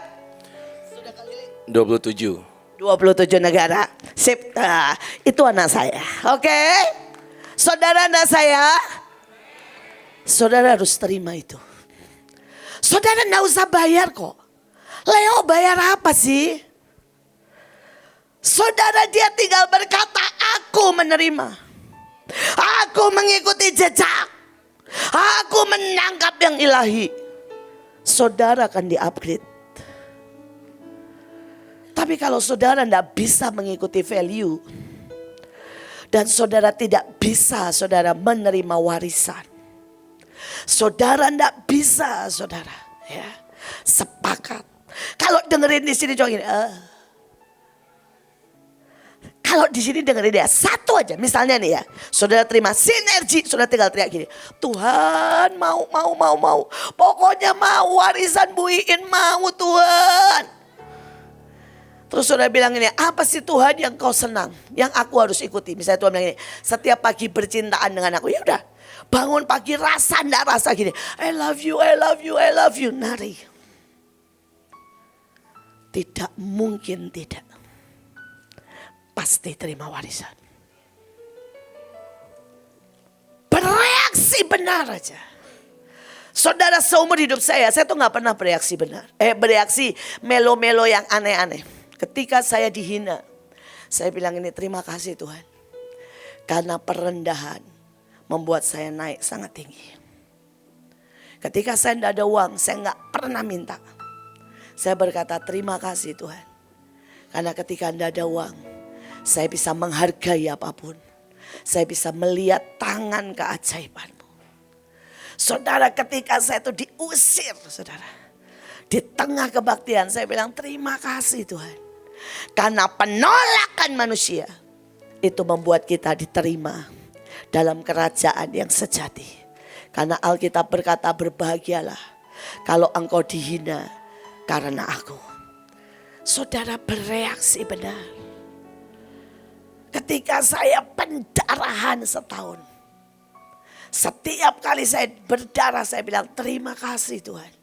27. 27 negara. Sip. Nah, itu anak saya. Oke. Saudara, anak saya. Saudara harus terima itu. Saudara enggak usah bayar kok. Leo bayar apa sih? Saudara, dia tinggal berkata, aku menerima. Aku mengikuti jejak. Aku menangkap yang ilahi. Saudara akan di-upgrade. Tapi kalau saudara tidak bisa mengikuti value Dan saudara tidak bisa saudara menerima warisan. Saudara tidak bisa saudara ya sepakat. Kalau dengerin di sini cuma gini, kalau di sini dengerin ya satu aja, misalnya nih ya, saudara terima sinergi, saudara tinggal teriak gini, Tuhan mau, pokoknya mau warisan Bu Iin mau Tuhan. Terus saudara bilang ini, apa sih Tuhan yang kau senang, yang aku harus ikuti? Misalnya Tuhan bilang ini, setiap pagi bercintaan dengan aku, ya udah, bangun pagi rasa ndak rasa gini, I love you, I love you, I love you, nari. Tidak mungkin tidak. Pasti terima warisan. Bereaksi benar aja. Saudara, seumur hidup saya tuh gak pernah bereaksi benar. Bereaksi melo-melo yang aneh-aneh. Ketika saya dihina, saya bilang ini terima kasih Tuhan. Karena perendahan membuat saya naik sangat tinggi. Ketika saya tidak ada uang, saya gak pernah minta. Saya berkata terima kasih Tuhan. Karena ketika tidak ada uang, saya bisa menghargai apapun. Saya bisa melihat tangan keajaiban-Mu. Saudara, ketika saya itu diusir, saudara. Di tengah kebaktian, saya bilang terima kasih Tuhan. Karena penolakan manusia itu membuat kita diterima dalam kerajaan yang sejati. Karena Alkitab berkata berbahagialah kalau engkau dihina karena aku. Saudara, bereaksi benar. Ketika saya pendarahan setahun, setiap kali saya berdarah saya bilang terima kasih Tuhan.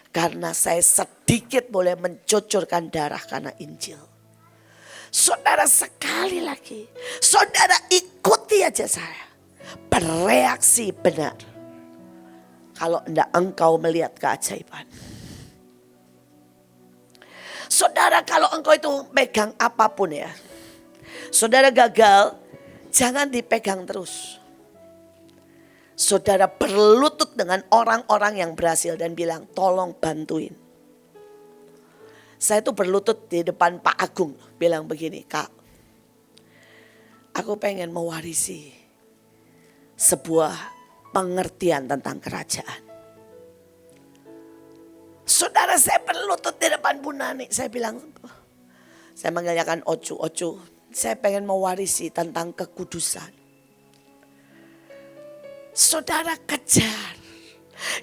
Karena saya sedikit boleh mencucurkan darah karena Injil. Saudara, sekali lagi, saudara ikuti aja saya. Bereaksi benar. Kalau enggak engkau melihat keajaiban. Saudara, kalau engkau itu pegang apapun ya. Saudara gagal, jangan dipegang terus. Saudara berlutut dengan orang-orang yang berhasil dan bilang tolong bantuin. Saya tuh berlutut di depan Pak Agung bilang begini, Kak, aku pengen mewarisi sebuah pengertian tentang kerajaan. Saudara, saya berlutut di depan Bu Nani, saya bilang, saya manggilnya kan Ocu, saya pengen mewarisi tentang kekudusan. Saudara kejar.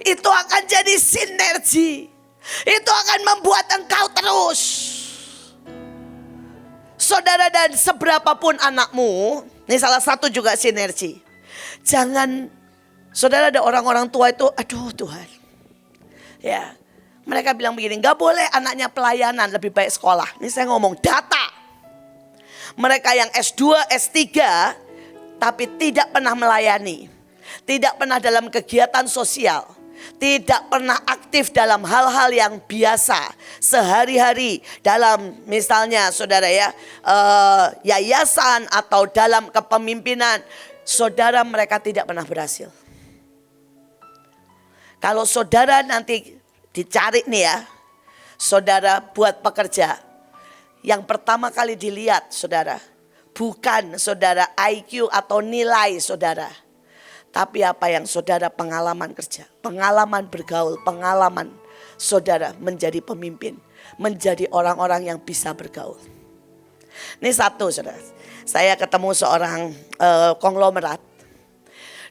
Itu akan jadi sinergi. Itu akan membuat engkau terus. Saudara, dan seberapapun anakmu, ini salah satu juga sinergi. Jangan, saudara, ada orang-orang tua itu, aduh Tuhan. Ya, mereka bilang begini, gak boleh anaknya pelayanan, lebih baik sekolah. Ini saya ngomong data. Mereka yang S2, S3, tapi tidak pernah melayani. Tidak pernah dalam kegiatan sosial. Tidak pernah aktif dalam hal-hal yang biasa. Sehari-hari dalam misalnya saudara ya, yayasan atau dalam kepemimpinan. Saudara, mereka tidak pernah berhasil. Kalau saudara nanti dicari nih ya. Saudara buat pekerja. Yang pertama kali dilihat saudara. Bukan saudara IQ atau nilai saudara. Tapi apa yang saudara pengalaman kerja, pengalaman bergaul, pengalaman saudara menjadi pemimpin, menjadi orang-orang yang bisa bergaul. Ini satu saudara, saya ketemu seorang konglomerat.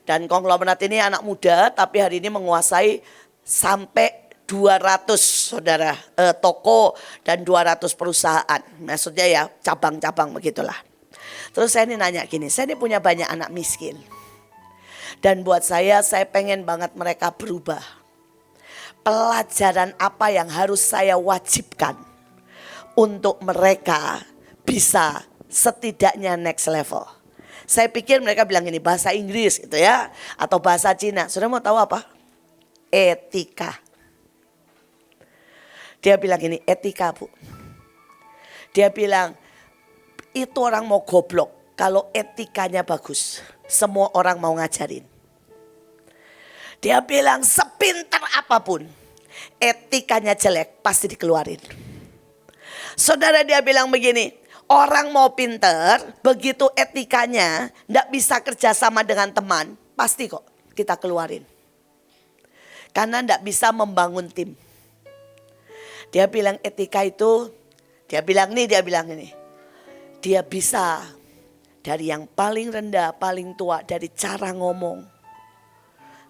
Dan konglomerat ini anak muda tapi hari ini menguasai sampai 200 saudara toko dan 200 perusahaan. Maksudnya ya cabang-cabang begitulah. Terus saya ini nanya gini, saya ini punya banyak anak miskin. Dan buat saya pengen banget mereka berubah. Pelajaran apa yang harus saya wajibkan untuk mereka bisa setidaknya next level. Saya pikir mereka bilang ini bahasa Inggris gitu ya. Atau bahasa Cina. Saudara mau tahu apa? Etika. Dia bilang ini etika Bu. Dia bilang itu orang mau goblok kalau etikanya bagus. Semua orang mau ngajarin. Dia bilang sepintar apapun, etikanya jelek pasti dikeluarin. Saudara, dia bilang begini, Orang mau pinter, begitu etikanya nggak bisa kerjasama dengan teman, pasti kok kita keluarin. Karena nggak bisa membangun tim. Dia bilang etika itu, dia bilang ini. Dia bisa dari yang paling rendah, paling tua, dari cara ngomong.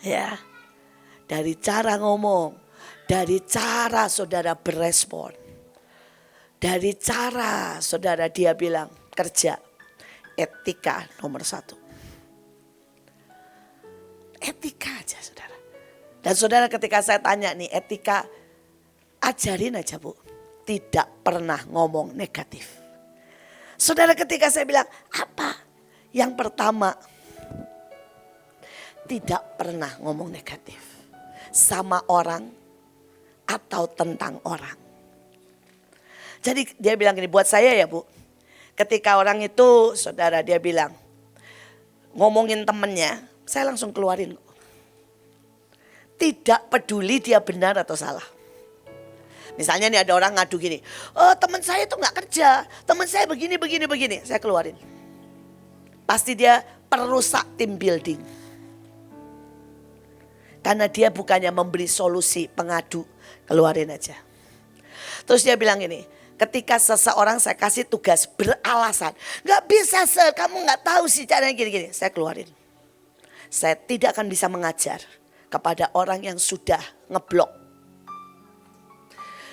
Ya, dari cara ngomong, dari cara saudara berespon. Dari cara saudara dia bilang kerja, etika nomor 1. Etika aja saudara. Dan saudara ketika saya tanya nih etika, ajarin aja Bu. Tidak pernah ngomong negatif. Saudara ketika saya bilang apa? Yang pertama, tidak pernah ngomong negatif. Sama orang atau tentang orang. Jadi dia bilang gini, buat saya ya Bu. Ketika orang itu saudara dia bilang ngomongin temennya, saya langsung keluarin. Tidak peduli dia benar atau salah. Misalnya nih ada orang ngadu gini, oh teman saya itu gak kerja, teman saya begini. Saya keluarin. Pasti dia perusak tim building. Karena dia bukannya memberi solusi pengadu, keluarin aja. Terus dia bilang gini, ketika seseorang saya kasih tugas beralasan, gak bisa sir, kamu gak tahu sih caranya gini-gini. Saya keluarin. Saya tidak akan bisa mengajar kepada orang yang sudah ngeblok.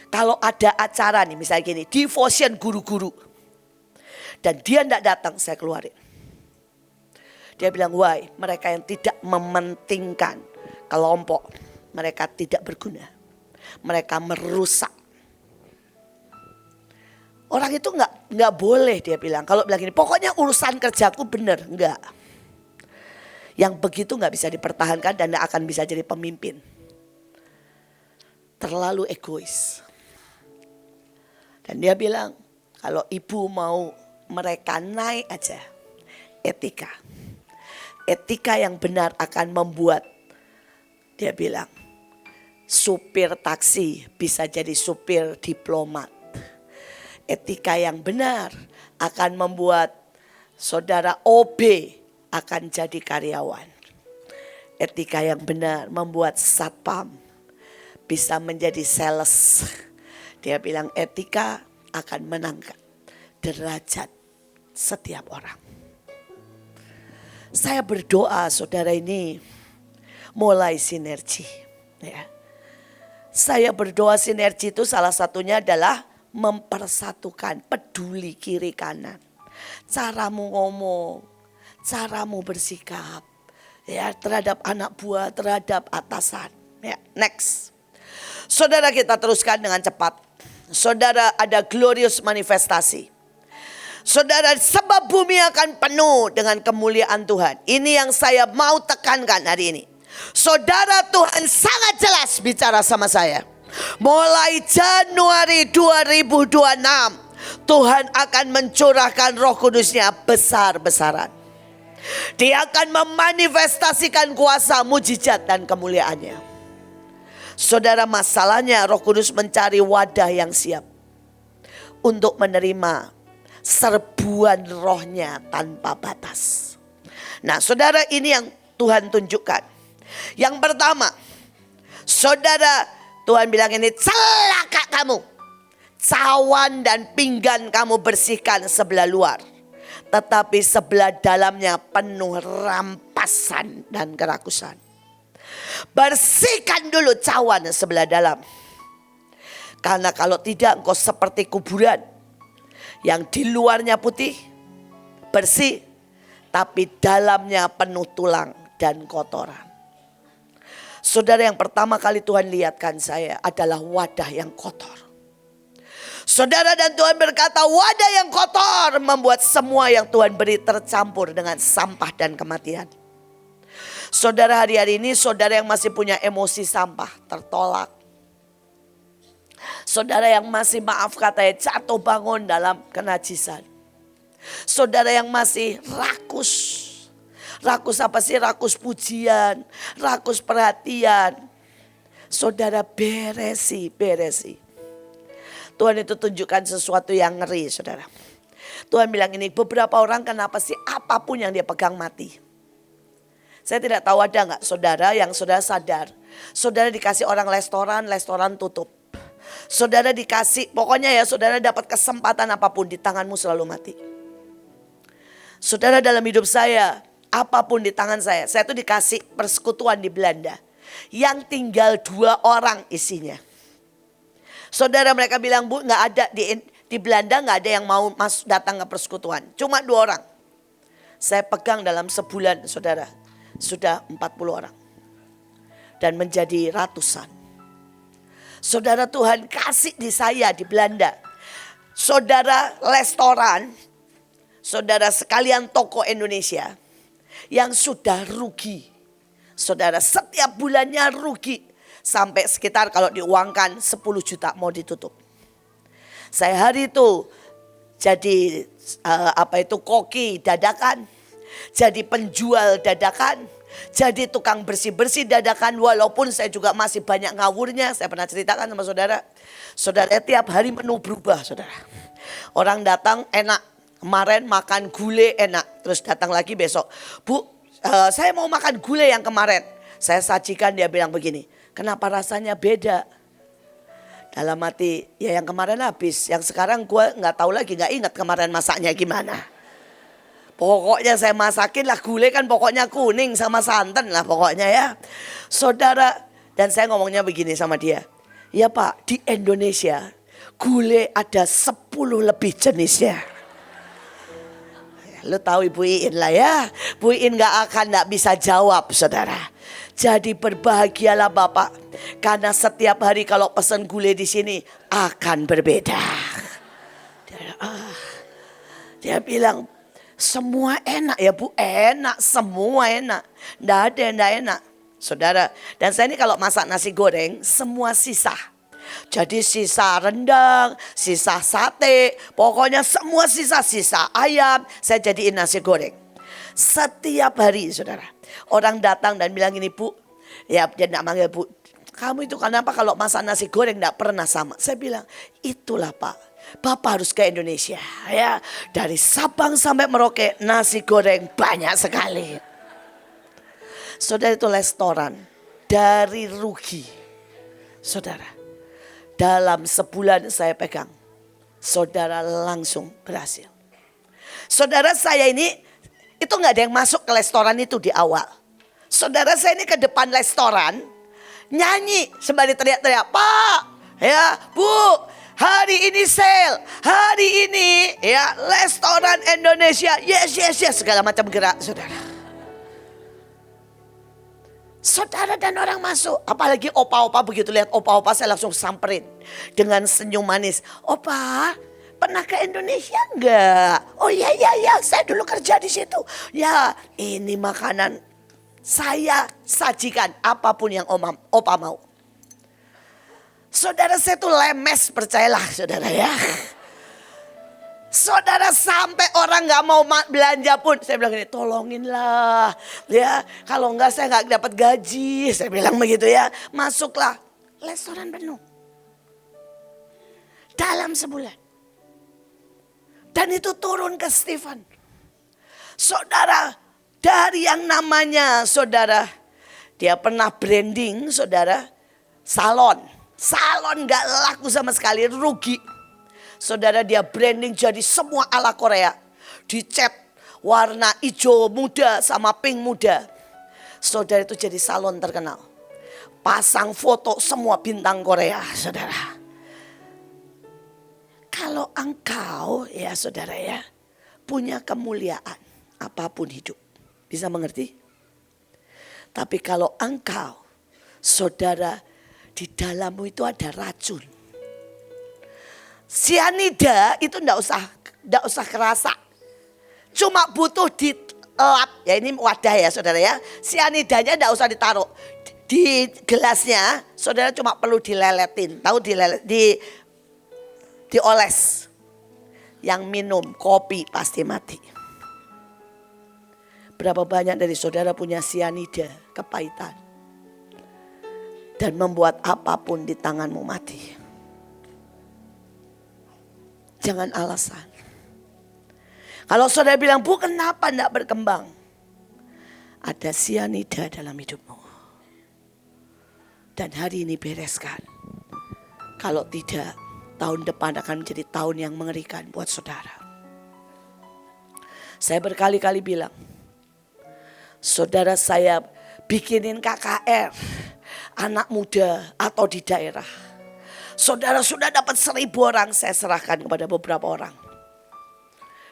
Kalau ada acara nih misalnya gini, devotion guru-guru. Dan dia gak datang, saya keluarin. Dia bilang, why? Mereka yang tidak mementingkan kelompok, mereka tidak berguna. Mereka merusak. Orang itu nggak boleh dia bilang. Kalau bilang gini, pokoknya urusan kerjaku bener. Enggak. Yang begitu nggak bisa dipertahankan dan nggak akan bisa jadi pemimpin. Terlalu egois. Dan dia bilang, kalau ibu mau mereka naik aja, etika. Etika yang benar akan membuat, dia bilang, supir taksi bisa jadi supir diplomat. Etika yang benar akan membuat saudara OB akan jadi karyawan. Etika yang benar membuat satpam bisa menjadi sales. Dia bilang etika akan menangkat derajat setiap orang. Saya berdoa saudara ini mulai sinergi. Ya. Saya berdoa sinergi itu salah satunya adalah mempersatukan, peduli kiri kanan. Caramu ngomong, caramu bersikap ya terhadap anak buah, terhadap atasan. Ya, next. Saudara kita teruskan dengan cepat. Saudara ada glorious manifestasi. Saudara sebab bumi akan penuh dengan kemuliaan Tuhan. Ini yang saya mau tekankan hari ini. Saudara Tuhan sangat jelas bicara sama saya. Mulai Januari 2026 Tuhan akan mencurahkan Roh Kudusnya besar-besaran. Dia akan memanifestasikan kuasa, mujizat dan kemuliaannya. Saudara masalahnya Roh Kudus mencari wadah yang siap untuk menerima serbuan rohnya tanpa batas. Nah saudara ini yang Tuhan tunjukkan. Yang pertama, saudara Tuhan bilang ini celaka kamu. Cawan dan pinggan kamu bersihkan sebelah luar. Tetapi sebelah dalamnya penuh rampasan dan kerakusan. Bersihkan dulu cawan sebelah dalam. Karena kalau tidak engkau seperti kuburan. Yang di luarnya putih, bersih. Tapi dalamnya penuh tulang dan kotoran. Saudara yang pertama kali Tuhan lihatkan saya adalah wadah yang kotor. Saudara dan Tuhan berkata wadah yang kotor membuat semua yang Tuhan beri tercampur dengan sampah dan kematian. Saudara hari-hari ini saudara yang masih punya emosi sampah, tertolak. Saudara yang masih maaf katanya jatuh bangun dalam kenajisan. Saudara yang masih rakus. Rakus apa sih? Rakus pujian, rakus perhatian. Saudara beresi. Tuhan itu tunjukkan sesuatu yang ngeri saudara. Tuhan bilang ini, beberapa orang kenapa sih apapun yang dia pegang mati. Saya tidak tahu ada nggak saudara yang saudara sadar. Saudara dikasih orang restoran tutup. Saudara dikasih, pokoknya ya saudara dapat kesempatan apapun di tanganmu selalu mati. Saudara dalam hidup saya, apapun di tangan saya tuh dikasih persekutuan di Belanda. Yang tinggal 2 orang isinya. Saudara mereka bilang, Bu nggak ada di Belanda nggak ada yang mau datang ke persekutuan. Cuma 2 orang. Saya pegang dalam sebulan saudara. Sudah 40 orang. Dan menjadi ratusan. Saudara Tuhan kasih di saya di Belanda. Saudara restoran. Saudara sekalian toko Indonesia. Yang sudah rugi. Saudara setiap bulannya rugi. Sampai sekitar kalau diuangkan 10 juta mau ditutup. Saya hari itu jadi koki dadakan. Jadi penjual dadakan. Jadi tukang bersih-bersih dadakan. Walaupun saya juga masih banyak ngawurnya. Saya pernah ceritakan sama saudara. Saudara tiap hari menu berubah saudara. Orang datang enak. Kemarin makan gulai enak. Terus datang lagi besok. Bu, saya mau makan gulai yang kemarin. Saya sajikan dia bilang begini. Kenapa rasanya beda? Dalam hati ya yang kemarin habis. Yang sekarang gue gak tahu lagi. Gak ingat kemarin masaknya gimana. Pokoknya saya masakin lah gulai kan pokoknya kuning sama santan lah pokoknya ya. Saudara dan saya ngomongnya begini sama dia. Ya Pak di Indonesia gulai ada 10 lebih jenisnya. Lu tahu Ibu Iin lah ya. Bu Iin gak bisa jawab saudara. Jadi berbahagialah Bapak. Karena setiap hari kalau pesan gulai di sini akan berbeda. Dia bilang semua enak ya Bu. Enak semua enak. Nggak ada yang nggak enak. Saudara. Dan saya ini kalau masak nasi goreng semua sisa. Jadi sisa rendang, sisa sate, pokoknya semua sisa ayam saya jadiin nasi goreng. Setiap hari saudara, orang datang dan bilang ini Bu, ya dia tidak manggil Bu, kamu itu kenapa kalau masak nasi goreng tidak pernah sama? Saya bilang itulah Pak, Bapak harus ke Indonesia ya. Dari Sabang sampai Merauke nasi goreng banyak sekali. Saudara itu restoran dari rugi saudara. Dalam sebulan saya pegang. Saudara langsung berhasil. Saudara saya ini itu gak ada yang masuk ke restoran itu di awal. Saudara saya ini ke depan restoran. Nyanyi sembari teriak-teriak. Pak ya Bu hari ini sale. Hari ini ya restoran Indonesia. Yes segala macam gerak saudara. Saudara dan orang masuk. Apalagi opa-opa begitu lihat opa-opa saya langsung samperin. Dengan senyum manis. Opa pernah ke Indonesia enggak? Oh iya saya dulu kerja di situ. Ya ini makanan saya sajikan apapun yang opa mau. Saudara saya tuh lemes percayalah saudara ya. Saudara sampai orang gak mau belanja pun. Saya bilang gini tolonginlah. Ya kalau enggak saya gak dapat gaji. Saya bilang begitu ya. Masuklah. Restoran penuh. Dalam sebulan. Dan itu turun ke Stephen. Saudara. Dari yang namanya saudara. Dia pernah branding saudara. Salon. Salon gak laku sama sekali. Rugi. Saudara dia branding jadi semua ala Korea. Dicat warna hijau muda sama pink muda. Saudara itu jadi salon terkenal. Pasang foto semua bintang Korea saudara. Kalau engkau ya saudara ya. Punya kemuliaan apapun hidup. Bisa mengerti? Tapi kalau engkau saudara di dalammu itu ada racun. Sianida itu enggak usah kerasa. Cuma butuh dilap. Ya ini wadah ya saudara ya. Sianidanya enggak usah ditaruh. Di gelasnya saudara cuma perlu dileletin. Tahu dioles. Yang minum kopi pasti mati. Berapa banyak dari saudara punya sianida, kepahitan. Dan membuat apapun di tanganmu mati. Jangan alasan. Kalau saudara bilang, Bu kenapa tidak berkembang? Ada sianida dalam hidupmu. Dan hari ini bereskan. Kalau tidak, tahun depan akan menjadi tahun yang mengerikan buat saudara. Saya berkali-kali bilang, saudara saya bikinin KKR, anak muda atau di daerah. Saudara sudah dapat 1.000 orang, saya serahkan kepada beberapa orang.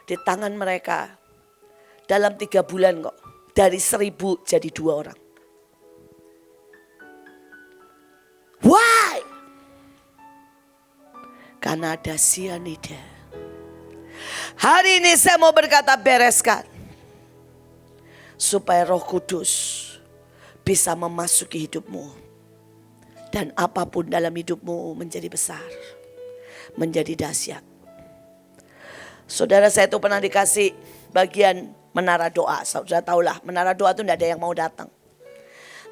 Di tangan mereka, dalam 3 bulan kok, dari 1.000 jadi 2 orang. Why? Karena ada sianida. Hari ini saya mau berkata bereskan. Supaya Roh Kudus bisa memasuki hidupmu. Dan apapun dalam hidupmu menjadi besar. Menjadi dahsyat. Saudara saya itu pernah dikasih bagian menara doa. Saudara tahulah menara doa itu tidak ada yang mau datang.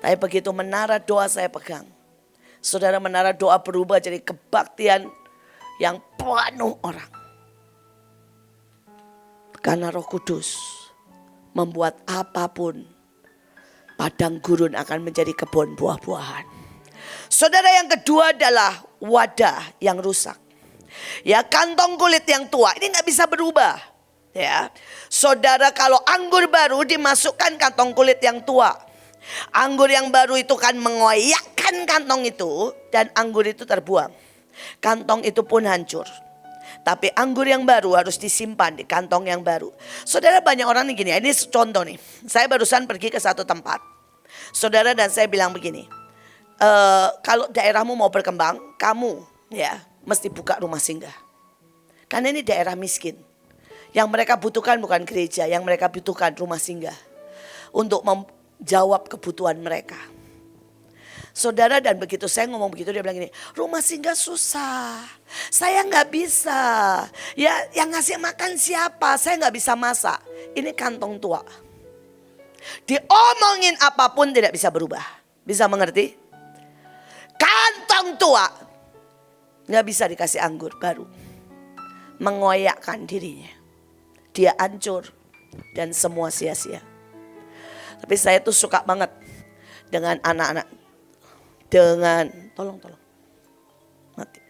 Tapi begitu menara doa saya pegang. Saudara, menara doa berubah jadi kebaktian yang penuh orang. Karena Roh Kudus membuat apapun padang gurun akan menjadi kebun buah-buahan. Saudara, yang kedua adalah wadah yang rusak. Ya, kantong kulit yang tua ini nggak bisa berubah. Ya, saudara, kalau anggur baru dimasukkan kantong kulit yang tua, anggur yang baru itu kan mengoyakkan kantong itu dan anggur itu terbuang. Kantong itu pun hancur. Tapi anggur yang baru harus disimpan di kantong yang baru. Saudara, banyak orang nih gini, ini contoh nih. Saya barusan pergi ke satu tempat. Saudara, dan saya bilang begini. Kalau daerahmu mau berkembang, kamu ya mesti buka rumah singgah. Karena ini daerah miskin. Yang mereka butuhkan bukan gereja, yang mereka butuhkan rumah singgah. Untuk menjawab kebutuhan mereka. Saudara, dan begitu saya ngomong begitu dia bilang gini, rumah singgah susah, saya nggak bisa. Ya, yang ngasih makan siapa? Saya nggak bisa masak. Ini kantong tua. Diomongin apapun tidak bisa berubah. Bisa mengerti? Kantong tua nggak bisa dikasih anggur baru. Mengoyakkan dirinya. Dia hancur dan semua sia-sia. Tapi saya tuh suka banget dengan anak-anak. Tolong mati.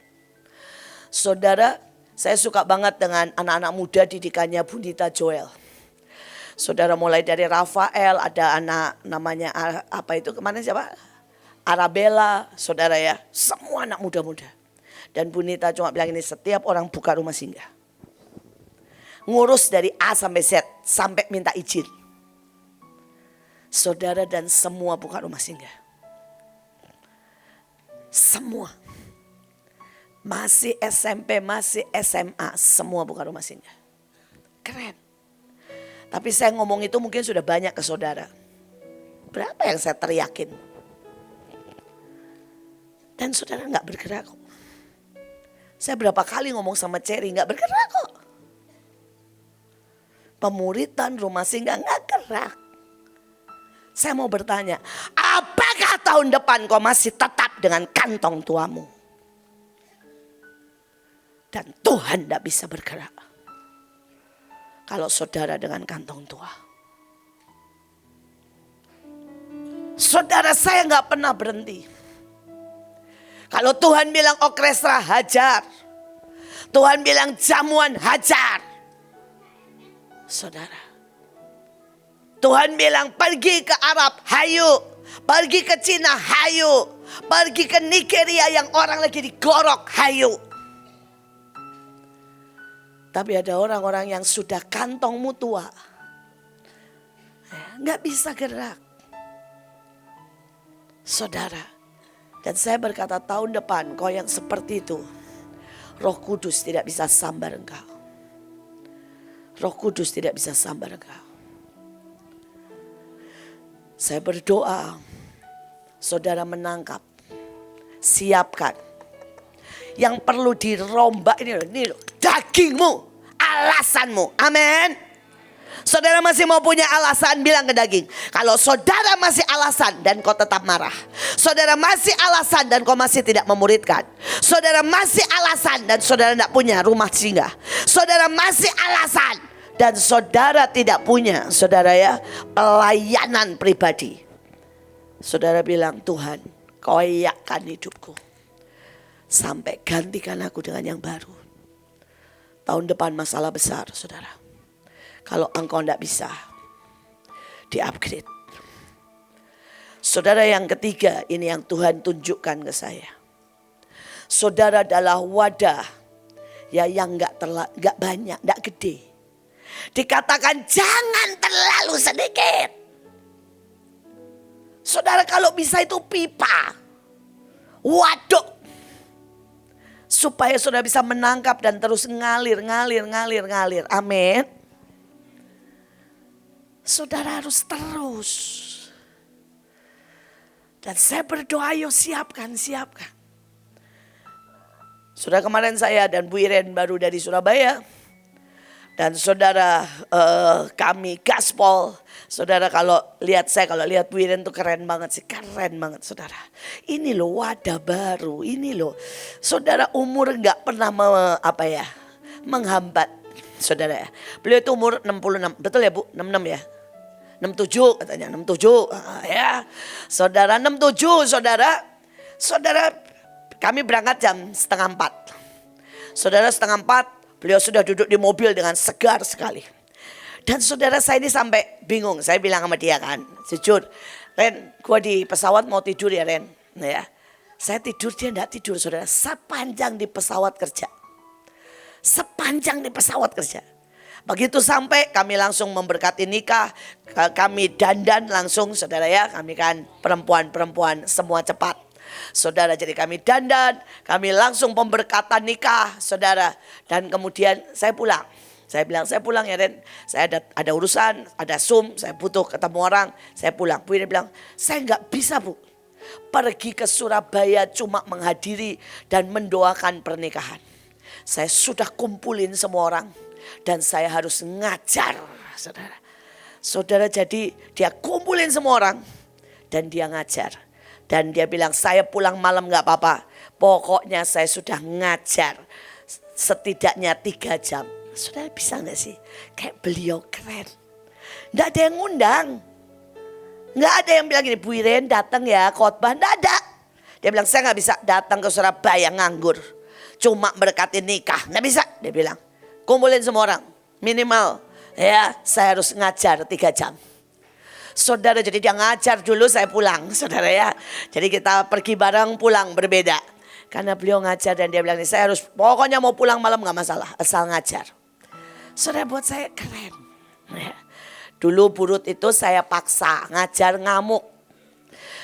Saudara, saya suka banget dengan anak-anak muda didikannya Bundita Joel. Saudara, mulai dari Rafael, ada anak namanya apa itu kemana siapa? Arabella, saudara ya, semua anak muda-muda. Dan Bundita cuma bilang ini, setiap orang buka rumah singgah. Ngurus dari A sampai Z, sampai minta izin. Saudara, dan semua buka rumah singgah. Semua. Masih SMP, masih SMA, semua buka rumah singgah. Keren. Tapi saya ngomong itu mungkin sudah banyak ke saudara. Berapa yang saya teriakin? Dan saudara gak bergerak kok. Saya berapa kali ngomong sama Cherry gak bergerak kok. Pemuritan rumah singgah gak gerak. Saya mau bertanya, apakah tahun depan kau masih tetap dengan kantong tuamu? Dan Tuhan tidak bisa bergerak. Kalau saudara dengan kantong tua. Saudara, saya gak pernah berhenti. Kalau Tuhan bilang orkestra, hajar. Tuhan bilang jamuan, hajar. Saudara. Tuhan bilang pergi ke Arab, hayu. Pergi ke Cina, hayu. Pergi ke Nigeria yang orang lagi digorok, hayu. Tapi ada orang-orang yang sudah kantongmu tua. Gak bisa gerak. Saudara. Dan saya berkata tahun depan kau yang seperti itu. Roh Kudus tidak bisa sambar engkau. Roh Kudus tidak bisa sambar engkau. Saya berdoa, saudara menangkap, siapkan. Yang perlu dirombak ini loh, dagingmu, alasanmu. Amin. Saudara masih mau punya alasan, bilang ke daging. Kalau saudara masih alasan dan kau tetap marah. Saudara masih alasan dan kau masih tidak memuridkan. Saudara masih alasan dan saudara tidak punya rumah singgah. Saudara masih alasan dan saudara tidak punya, saudara ya, pelayanan pribadi. Saudara bilang, Tuhan, koyakkan hidupku. Sampai gantikan aku dengan yang baru. Tahun depan masalah besar, saudara. Kalau engkau tidak bisa, di-upgrade. Saudara yang ketiga, ini yang Tuhan tunjukkan ke saya. Saudara adalah wadah ya yang nggak banyak, nggak gede. Dikatakan jangan terlalu sedikit. Saudara kalau bisa itu pipa, waduk. Supaya saudara bisa menangkap dan terus ngalir. Amin. Saudara harus terus. Dan saya berdoa, ayo siapkan. Saudara, kemarin saya dan Bu Iren baru dari Surabaya. Dan saudara kami gaspol. Saudara kalau lihat Bu Iren tuh keren banget sih. Keren banget saudara. Ini loh wadah baru. Ini loh. Saudara umur gak pernah menghambat. Saudara ya. Beliau itu umur 66. Betul ya Bu? 66 ya? 67 katanya. 67 ya. Saudara 67 saudara. Saudara kami berangkat jam 3:30. Saudara 3:30. Beliau sudah duduk di mobil dengan segar sekali. Dan saudara saya ini sampai bingung. Saya bilang sama dia kan, jujur, Ren, gua di pesawat mau tidur ya Ren. Nah, ya. Saya tidur, dia enggak tidur saudara. Sepanjang di pesawat kerja. Begitu sampai kami langsung memberkati nikah. Kami dandan langsung saudara ya. Kami kan perempuan semua cepat. Saudara, jadi kami dandan, kami langsung pemberkatan nikah saudara. Dan kemudian saya pulang. Saya bilang saya pulang ya Ren. Saya ada urusan, ada Zoom, saya butuh ketemu orang, saya pulang. Bu Ren bilang, saya gak bisa Bu. Pergi ke Surabaya cuma menghadiri dan mendoakan pernikahan. Saya sudah kumpulin semua orang. Dan saya harus ngajar saudara. Saudara, jadi dia kumpulin semua orang dan dia ngajar. Dan dia bilang saya pulang malam gak apa-apa. Pokoknya saya sudah ngajar setidaknya 3 jam. Saudara bisa gak sih? Kayak beliau keren. Gak ada yang ngundang. Gak ada yang bilang gini, Bu Iren datang ya khotbah. Gak ada. Dia bilang saya gak bisa datang ke Surabaya nganggur. Cuma berkati nikah. Gak bisa dia bilang. Kumpulin semua orang. Minimal ya saya harus ngajar 3 jam. Saudara, jadi dia ngajar dulu, saya pulang saudara ya. Jadi kita pergi bareng pulang berbeda. Karena beliau ngajar dan dia bilang saya harus pokoknya mau pulang malam gak masalah. Asal ngajar. Saudara, buat saya keren. Ya. Dulu Burut itu saya paksa ngajar ngamuk.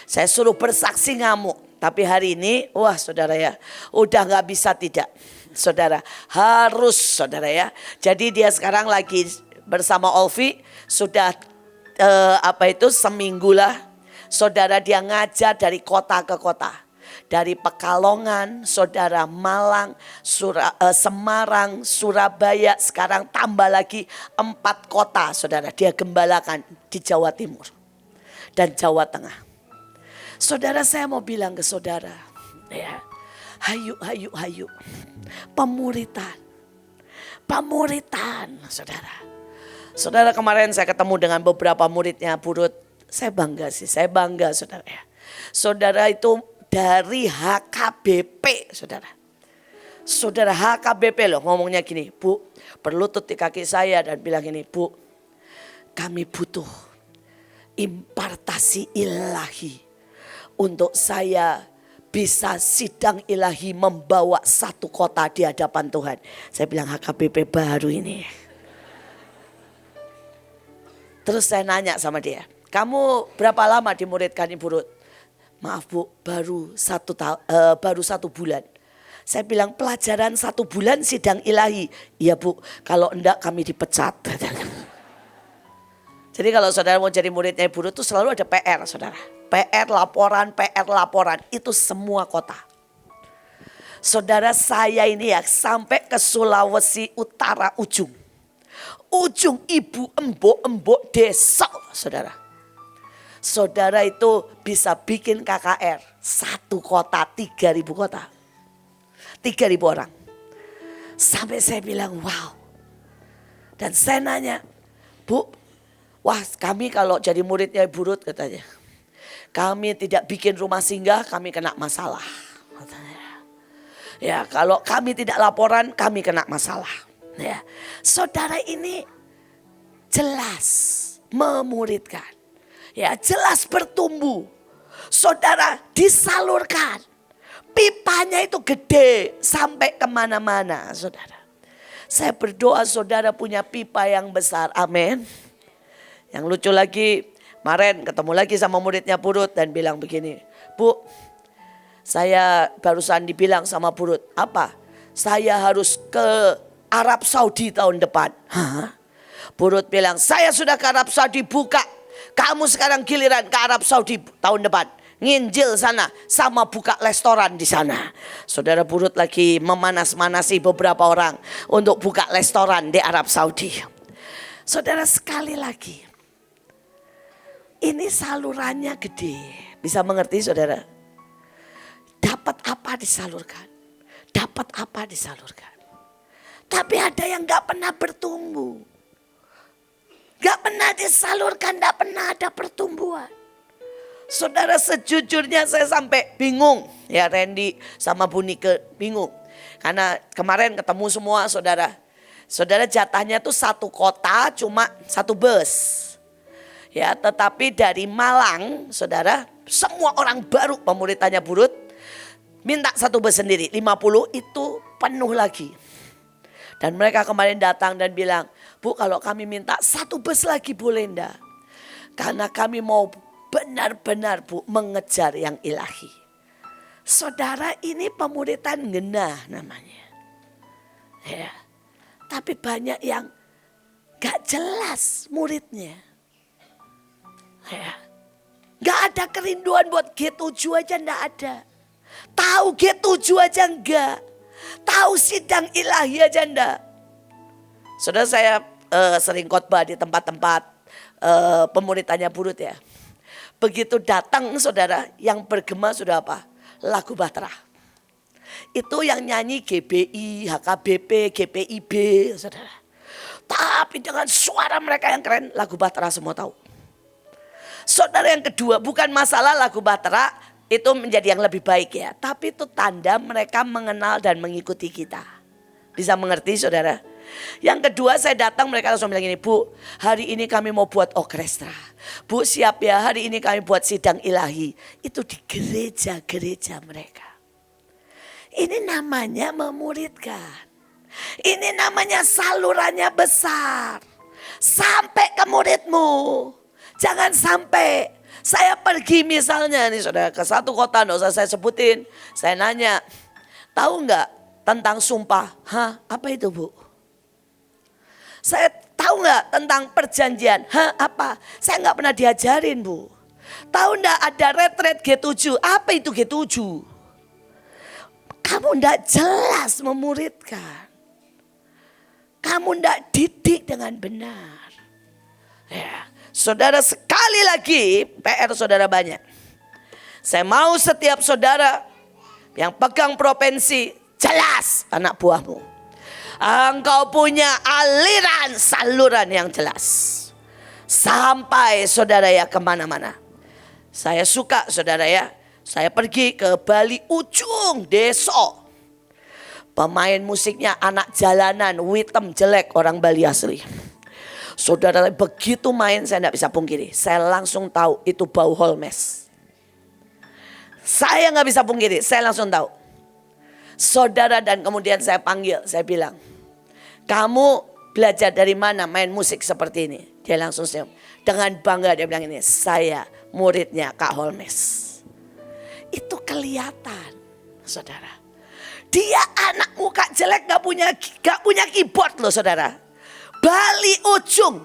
Saya suruh bersaksi ngamuk. Tapi hari ini wah saudara ya. Udah gak bisa tidak. Saudara harus saudara ya. Jadi dia sekarang lagi bersama Olvi. Sudah seminggu lah. Saudara dia ngajar dari kota ke kota. Dari Pekalongan, saudara Malang, Semarang, Surabaya. Sekarang tambah lagi 4 kota saudara. Dia gembalakan di Jawa Timur dan Jawa Tengah. Saudara, saya mau bilang ke saudara. Ya, hayu. Pemuritan saudara. Saudara, kemarin saya ketemu dengan beberapa muridnya Burut. Saya bangga saudara ya. Saudara itu dari HKBP saudara. Saudara HKBP loh ngomongnya gini. Bu, berlutut di kaki saya dan bilang gini. Bu, kami butuh impartasi ilahi. Untuk saya bisa sidang ilahi membawa 1 kota di hadapan Tuhan. Saya bilang HKBP baru ini. Terus saya nanya sama dia, kamu berapa lama dimuridkan Ibu Ruth? Maaf Bu, baru 1 bulan. Saya bilang pelajaran 1 bulan sidang ilahi. Iya Bu, kalau enggak kami dipecat. Jadi kalau saudara mau jadi muridnya Ibu Ruth itu selalu ada PR saudara. PR laporan, itu semua kota. Saudara, saya ini ya sampai ke Sulawesi Utara ujung ibu embok desa saudara. Saudara itu bisa bikin KKR 1 kota 3.000 kota. 3.000 orang. Sampai saya bilang wow. Dan saya nanya, Bu, wah kami kalau jadi muridnya Ibu Ruth katanya, kami tidak bikin rumah singgah, kami kena masalah. Katanya. Ya kalau kami tidak laporan, kami kena masalah. Ya, saudara ini jelas memuridkan. Ya jelas bertumbuh. Saudara disalurkan. Pipanya itu gede sampai kemana-mana saudara. Saya berdoa saudara punya pipa yang besar. Amin. Yang lucu lagi, kemarin ketemu lagi sama muridnya Bu Ruth dan bilang begini. Bu, saya barusan dibilang sama Bu Ruth. Apa? Saya harus ke Arab Saudi tahun depan. Hah? Bu Ruth bilang, saya sudah ke Arab Saudi buka. Kamu sekarang giliran ke Arab Saudi tahun depan. Nginjil sana sama buka restoran di sana. Saudara Bu Ruth lagi memanas-manasi beberapa orang untuk buka restoran di Arab Saudi. Saudara sekali lagi. Ini salurannya gede. Bisa mengerti saudara? Dapat apa disalurkan. Dapat apa disalurkan. Tapi ada yang gak pernah bertumbuh. Gak pernah disalurkan, gak pernah ada pertumbuhan. Saudara sejujurnya saya sampai bingung. Ya Randy sama Bu Nike bingung. Karena kemarin ketemu semua saudara. Saudara jatahnya tuh satu kota cuma satu bus. Ya tetapi dari Malang saudara semua orang baru pemuridanya Bu Ruth. Minta satu bus sendiri 50 itu penuh lagi. Dan mereka kemarin datang dan bilang, Bu kalau kami minta satu bus lagi boleh enggak? Karena kami mau benar-benar Bu mengejar yang ilahi. Saudara ini pemuridan genah namanya. Ya. Tapi banyak yang gak jelas muridnya. Ya. Gak ada kerinduan buat G7 aja gak ada. Tahu G7 aja enggak. Tahu sidang ilahi aja enggak. Saudara saya sering khotbah di tempat-tempat pemuridannya Bu Ruth ya. Begitu datang saudara yang bergema sudah apa? Lagu Bahtera. Itu yang nyanyi GBI, HKBP, GPIB saudara. Tapi dengan suara mereka yang keren lagu Bahtera semua tahu. Saudara yang kedua bukan masalah lagu Bahtera itu menjadi yang lebih baik ya. Tapi itu tanda mereka mengenal dan mengikuti kita. Bisa mengerti saudara? Yang kedua saya datang mereka langsung bilang gini, Bu hari ini kami mau buat orkestra. Bu siap ya hari ini kami buat sidang ilahi. Itu di gereja-gereja mereka. Ini namanya memuridkan. Ini namanya salurannya besar. Sampai ke muridmu. Jangan sampai saya pergi misalnya nih saudara ke satu kota, nggak usah saya sebutin. Saya nanya, tahu nggak tentang sumpah? Hah, apa itu Bu? Saya tahu nggak tentang perjanjian? Hah, apa? Saya nggak pernah diajarin Bu. Tahu nggak ada retret G7? Apa itu G7? Kamu nggak jelas memuridkan. Kamu nggak didik dengan benar. Ya. Saudara sekali lagi PR saudara banyak. Saya mau setiap saudara yang pegang provinsi jelas anak buahmu. Engkau punya aliran saluran yang jelas. Sampai saudara ya kemana-mana. Saya suka saudara ya. Saya pergi ke Bali ujung desa. Pemain musiknya anak jalanan, hitam jelek orang Bali asli. Saudara begitu main saya tidak bisa pungkiri. Saya langsung tahu itu bau Holmes. Saya nggak bisa pungkiri, saya langsung tahu. Saudara dan kemudian saya panggil, saya bilang, kamu belajar dari mana main musik seperti ini? Dia langsung senyum. Dengan bangga dia bilang ini, saya muridnya Kak Holmes. Itu kelihatan, saudara. Dia anak muka jelek gak punya keyboard loh saudara. Bali ujung.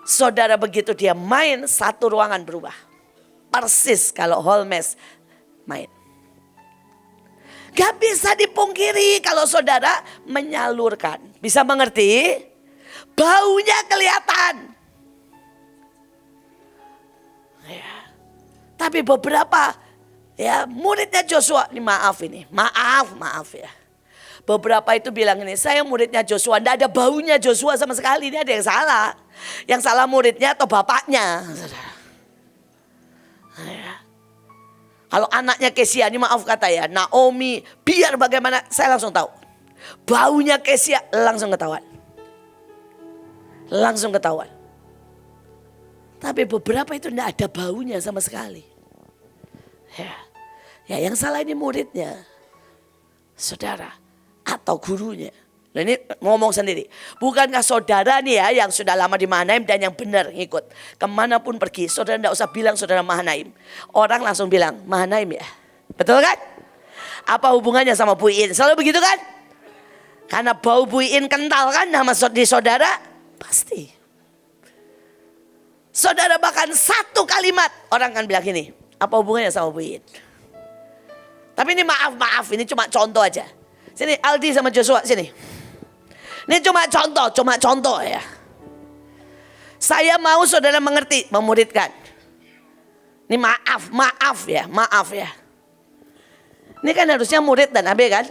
Saudara begitu dia main satu ruangan berubah. Persis kalau Holmes main. Gak bisa dipungkiri kalau saudara menyalurkan. Bisa mengerti? Baunya kelihatan. Ya. Tapi beberapa ya muridnya Joshua, ini maaf ya. Beberapa itu bilang ini, saya muridnya Joshua. Tidak ada baunya Joshua sama sekali. Ini ada yang salah. Yang salah muridnya atau bapaknya. Kalau anaknya Kesia, ini maaf kata ya, Naomi, biar bagaimana, saya langsung tahu. Baunya Kesia langsung ketahuan. Langsung ketahuan. Tapi beberapa itu tidak ada baunya sama sekali. Ya yang salah ini muridnya. Saudara. Atau gurunya. Nah ini ngomong sendiri. Bukankah saudara nih ya yang sudah lama di Mahanaim dan yang benar ngikut. Kemanapun pergi saudara tidak usah bilang saudara Mahanaim. Orang langsung bilang Mahanaim ya. Betul kan? Apa hubungannya sama Bu Iin? Selalu begitu kan? Karena bau Bu Iin kental kan sama di saudara? Pasti. Saudara bahkan satu kalimat orang kan bilang gini. Apa hubungannya sama Bu Iin? Tapi ini maaf ini cuma contoh aja. Sini Aldi sama Joshua sini. Ini cuma contoh ya. Saya mau saudara mengerti, memuridkan. Ini maaf ya. Ini kan harusnya murid dan Abe kan?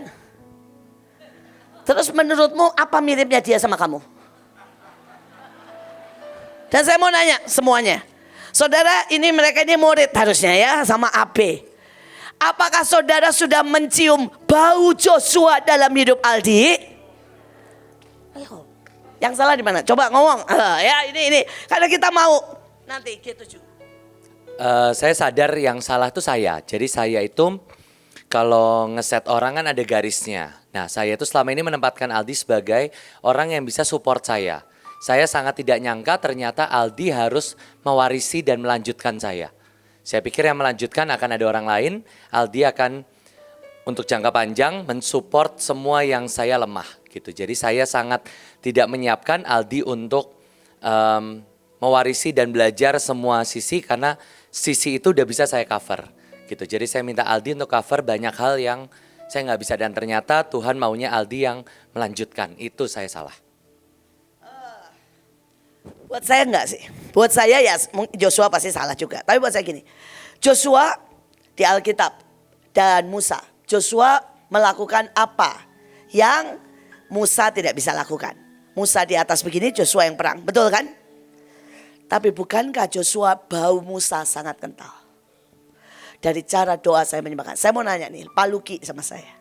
Terus menurutmu apa miripnya dia sama kamu? Dan saya mau nanya semuanya. Saudara ini mereka ini murid harusnya ya sama AB. Apakah saudara sudah mencium bau Joshua dalam hidup Aldi? Yang salah di mana? Coba ngomong. Ya ini karena kita mau nanti G7. Saya sadar yang salah itu saya. Jadi saya itu kalau ngeset orang kan ada garisnya. Nah saya itu selama ini menempatkan Aldi sebagai orang yang bisa support saya. Saya sangat tidak nyangka ternyata Aldi harus mewarisi dan melanjutkan saya. Saya pikir yang melanjutkan akan ada orang lain. Aldi akan untuk jangka panjang mensupport semua yang saya lemah gitu. Jadi saya sangat tidak menyiapkan Aldi untuk mewarisi dan belajar semua sisi karena sisi itu udah bisa saya cover gitu. Jadi saya minta Aldi untuk cover banyak hal yang saya nggak bisa dan ternyata Tuhan maunya Aldi yang melanjutkan. Itu saya salah. Buat saya enggak sih. Buat saya ya Joshua pasti salah juga. Tapi buat saya gini. Joshua di Alkitab dan Musa. Joshua melakukan apa yang Musa tidak bisa lakukan. Musa di atas begini, Joshua yang perang. Betul kan? Tapi bukankah Joshua bau Musa sangat kental? Dari cara doa saya menyembahkan. Saya mau nanya nih, Pak Luki sama saya.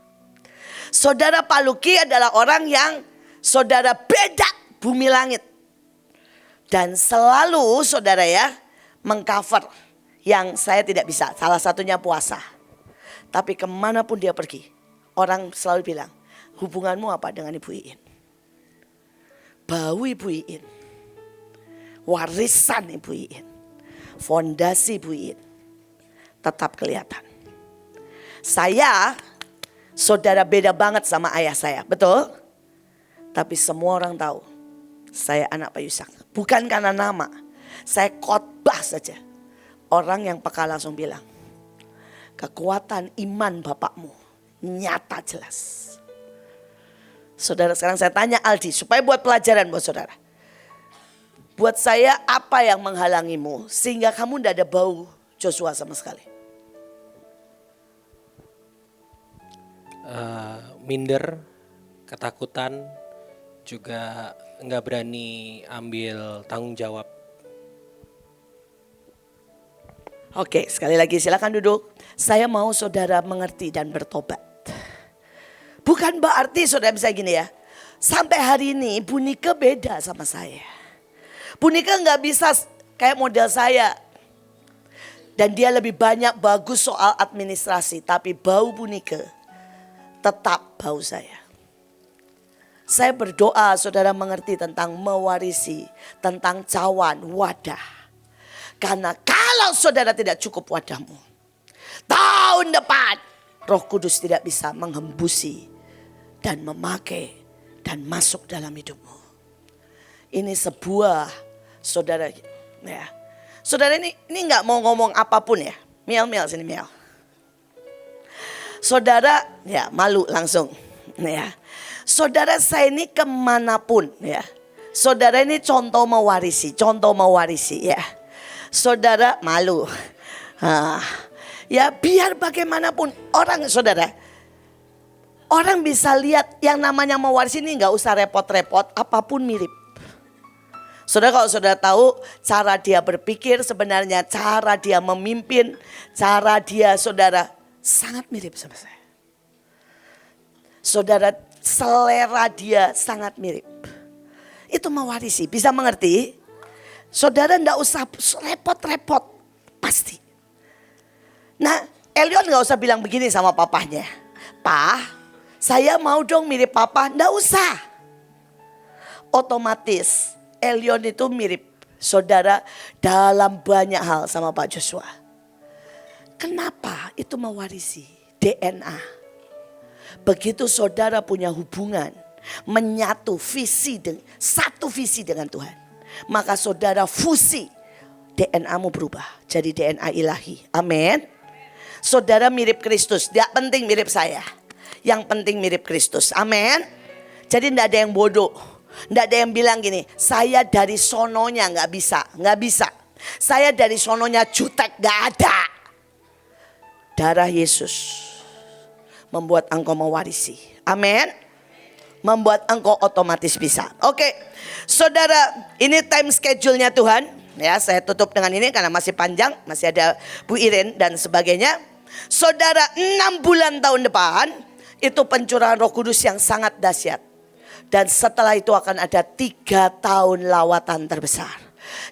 Saudara Pak Luki adalah orang yang saudara beda bumi langit. Dan selalu saudara ya mengcover yang saya tidak bisa. Salah satunya puasa. Tapi kemanapun dia pergi, orang selalu bilang, hubunganmu apa dengan Ibu Iin? Bau Ibu Iin, warisan Ibu Iin, fondasi Ibu Iin tetap kelihatan. Saya, saudara beda banget sama ayah saya, betul? Tapi semua orang tahu, saya anak Pak Yusak. Bukan karena nama, saya khotbah saja. Orang yang peka langsung bilang, kekuatan iman bapakmu nyata jelas. Saudara sekarang saya tanya Aldi supaya buat pelajaran buat saudara. Buat saya apa yang menghalangimu sehingga kamu tidak ada bau Joshua sama sekali? Minder, ketakutan, juga nggak berani ambil tanggung jawab. Oke, sekali lagi silakan duduk. Saya mau saudara mengerti dan bertobat. Bukan berarti saudara bisa gini ya. Sampai hari ini Bu Nike beda sama saya. Bu Nike nggak bisa kayak model saya. Dan dia lebih banyak bagus soal administrasi. Tapi bau Bu Nike tetap bau saya. Saya berdoa saudara mengerti tentang mewarisi. Tentang cawan, wadah. Karena kalau saudara tidak cukup wadahmu, tahun depan Roh Kudus tidak bisa menghembusi dan memakai dan masuk dalam hidupmu. Ini sebuah saudara ya. Saudara ini nggak mau ngomong apapun ya. Miel sini Miel. Saudara ya malu langsung ya. Saudara saya ini kemanapun ya. Saudara ini contoh mewarisi ya. Saudara malu. Ya biar bagaimanapun orang saudara. Orang bisa lihat yang namanya mewarisi ini nggak usah repot-repot, apapun mirip. Saudara, kalau saudara tahu cara dia berpikir, sebenarnya cara dia memimpin, cara dia saudara sangat mirip sama saya. Saudara, selera dia sangat mirip. Itu mewarisi, bisa mengerti? Saudara nggak usah repot-repot, pasti. Nah, Elion nggak usah bilang begini sama papahnya. "Pak, saya mau dong mirip papa." Nggak usah. Otomatis Elion itu mirip saudara dalam banyak hal sama Pak Joshua. Kenapa? Itu mewarisi DNA. Begitu saudara punya hubungan, menyatu satu visi dengan Tuhan, maka saudara fusi, DNA-mu berubah jadi DNA ilahi. Amin. Saudara mirip Kristus, tidak penting mirip saya. Yang penting mirip Kristus. Amin. Jadi tidak ada yang bodoh. Tidak ada yang bilang gini, saya dari sononya nggak bisa. Saya dari sononya jutek, nggak ada. Darah Yesus membuat engkau mewarisi. Amin. Membuat engkau otomatis bisa. Oke, saudara, ini time schedule-nya Tuhan. Ya, saya tutup dengan ini karena masih panjang, masih ada Bu Iren dan sebagainya. Saudara, 6 bulan tahun depan itu pencurahan Roh Kudus yang sangat dahsyat. Dan setelah itu akan ada 3 tahun lawatan terbesar.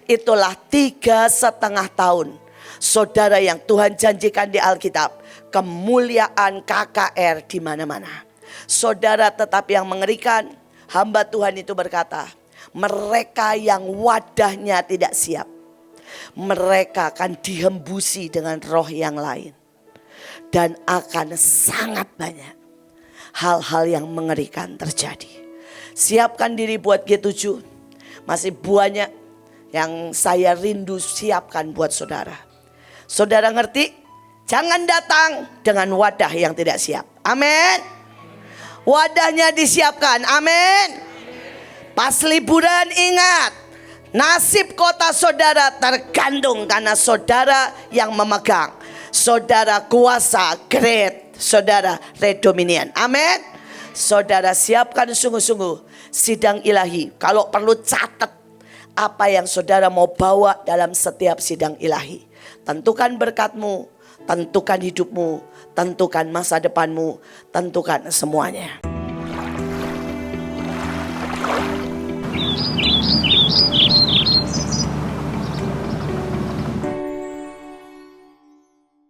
Itulah 3,5 tahun. Saudara, yang Tuhan janjikan di Alkitab, kemuliaan KKR di mana-mana. Saudara, tetapi yang mengerikan, hamba Tuhan itu berkata, mereka yang wadahnya tidak siap, mereka akan dihembusi dengan roh yang lain. Dan akan sangat banyak hal-hal yang mengerikan terjadi. Siapkan diri buat G7. Masih banyak yang saya rindu siapkan buat saudara. Saudara ngerti? Jangan datang dengan wadah yang tidak siap. Amin. Wadahnya disiapkan. Amin. Pas liburan ingat, nasib kota saudara tergantung karena saudara yang memegang. Saudara kuasa great, saudara redominian. Amin. Saudara siapkan sungguh-sungguh sidang ilahi. Kalau perlu catat apa yang saudara mau bawa dalam setiap sidang ilahi. Tentukan berkatmu, tentukan hidupmu, tentukan masa depanmu, tentukan semuanya.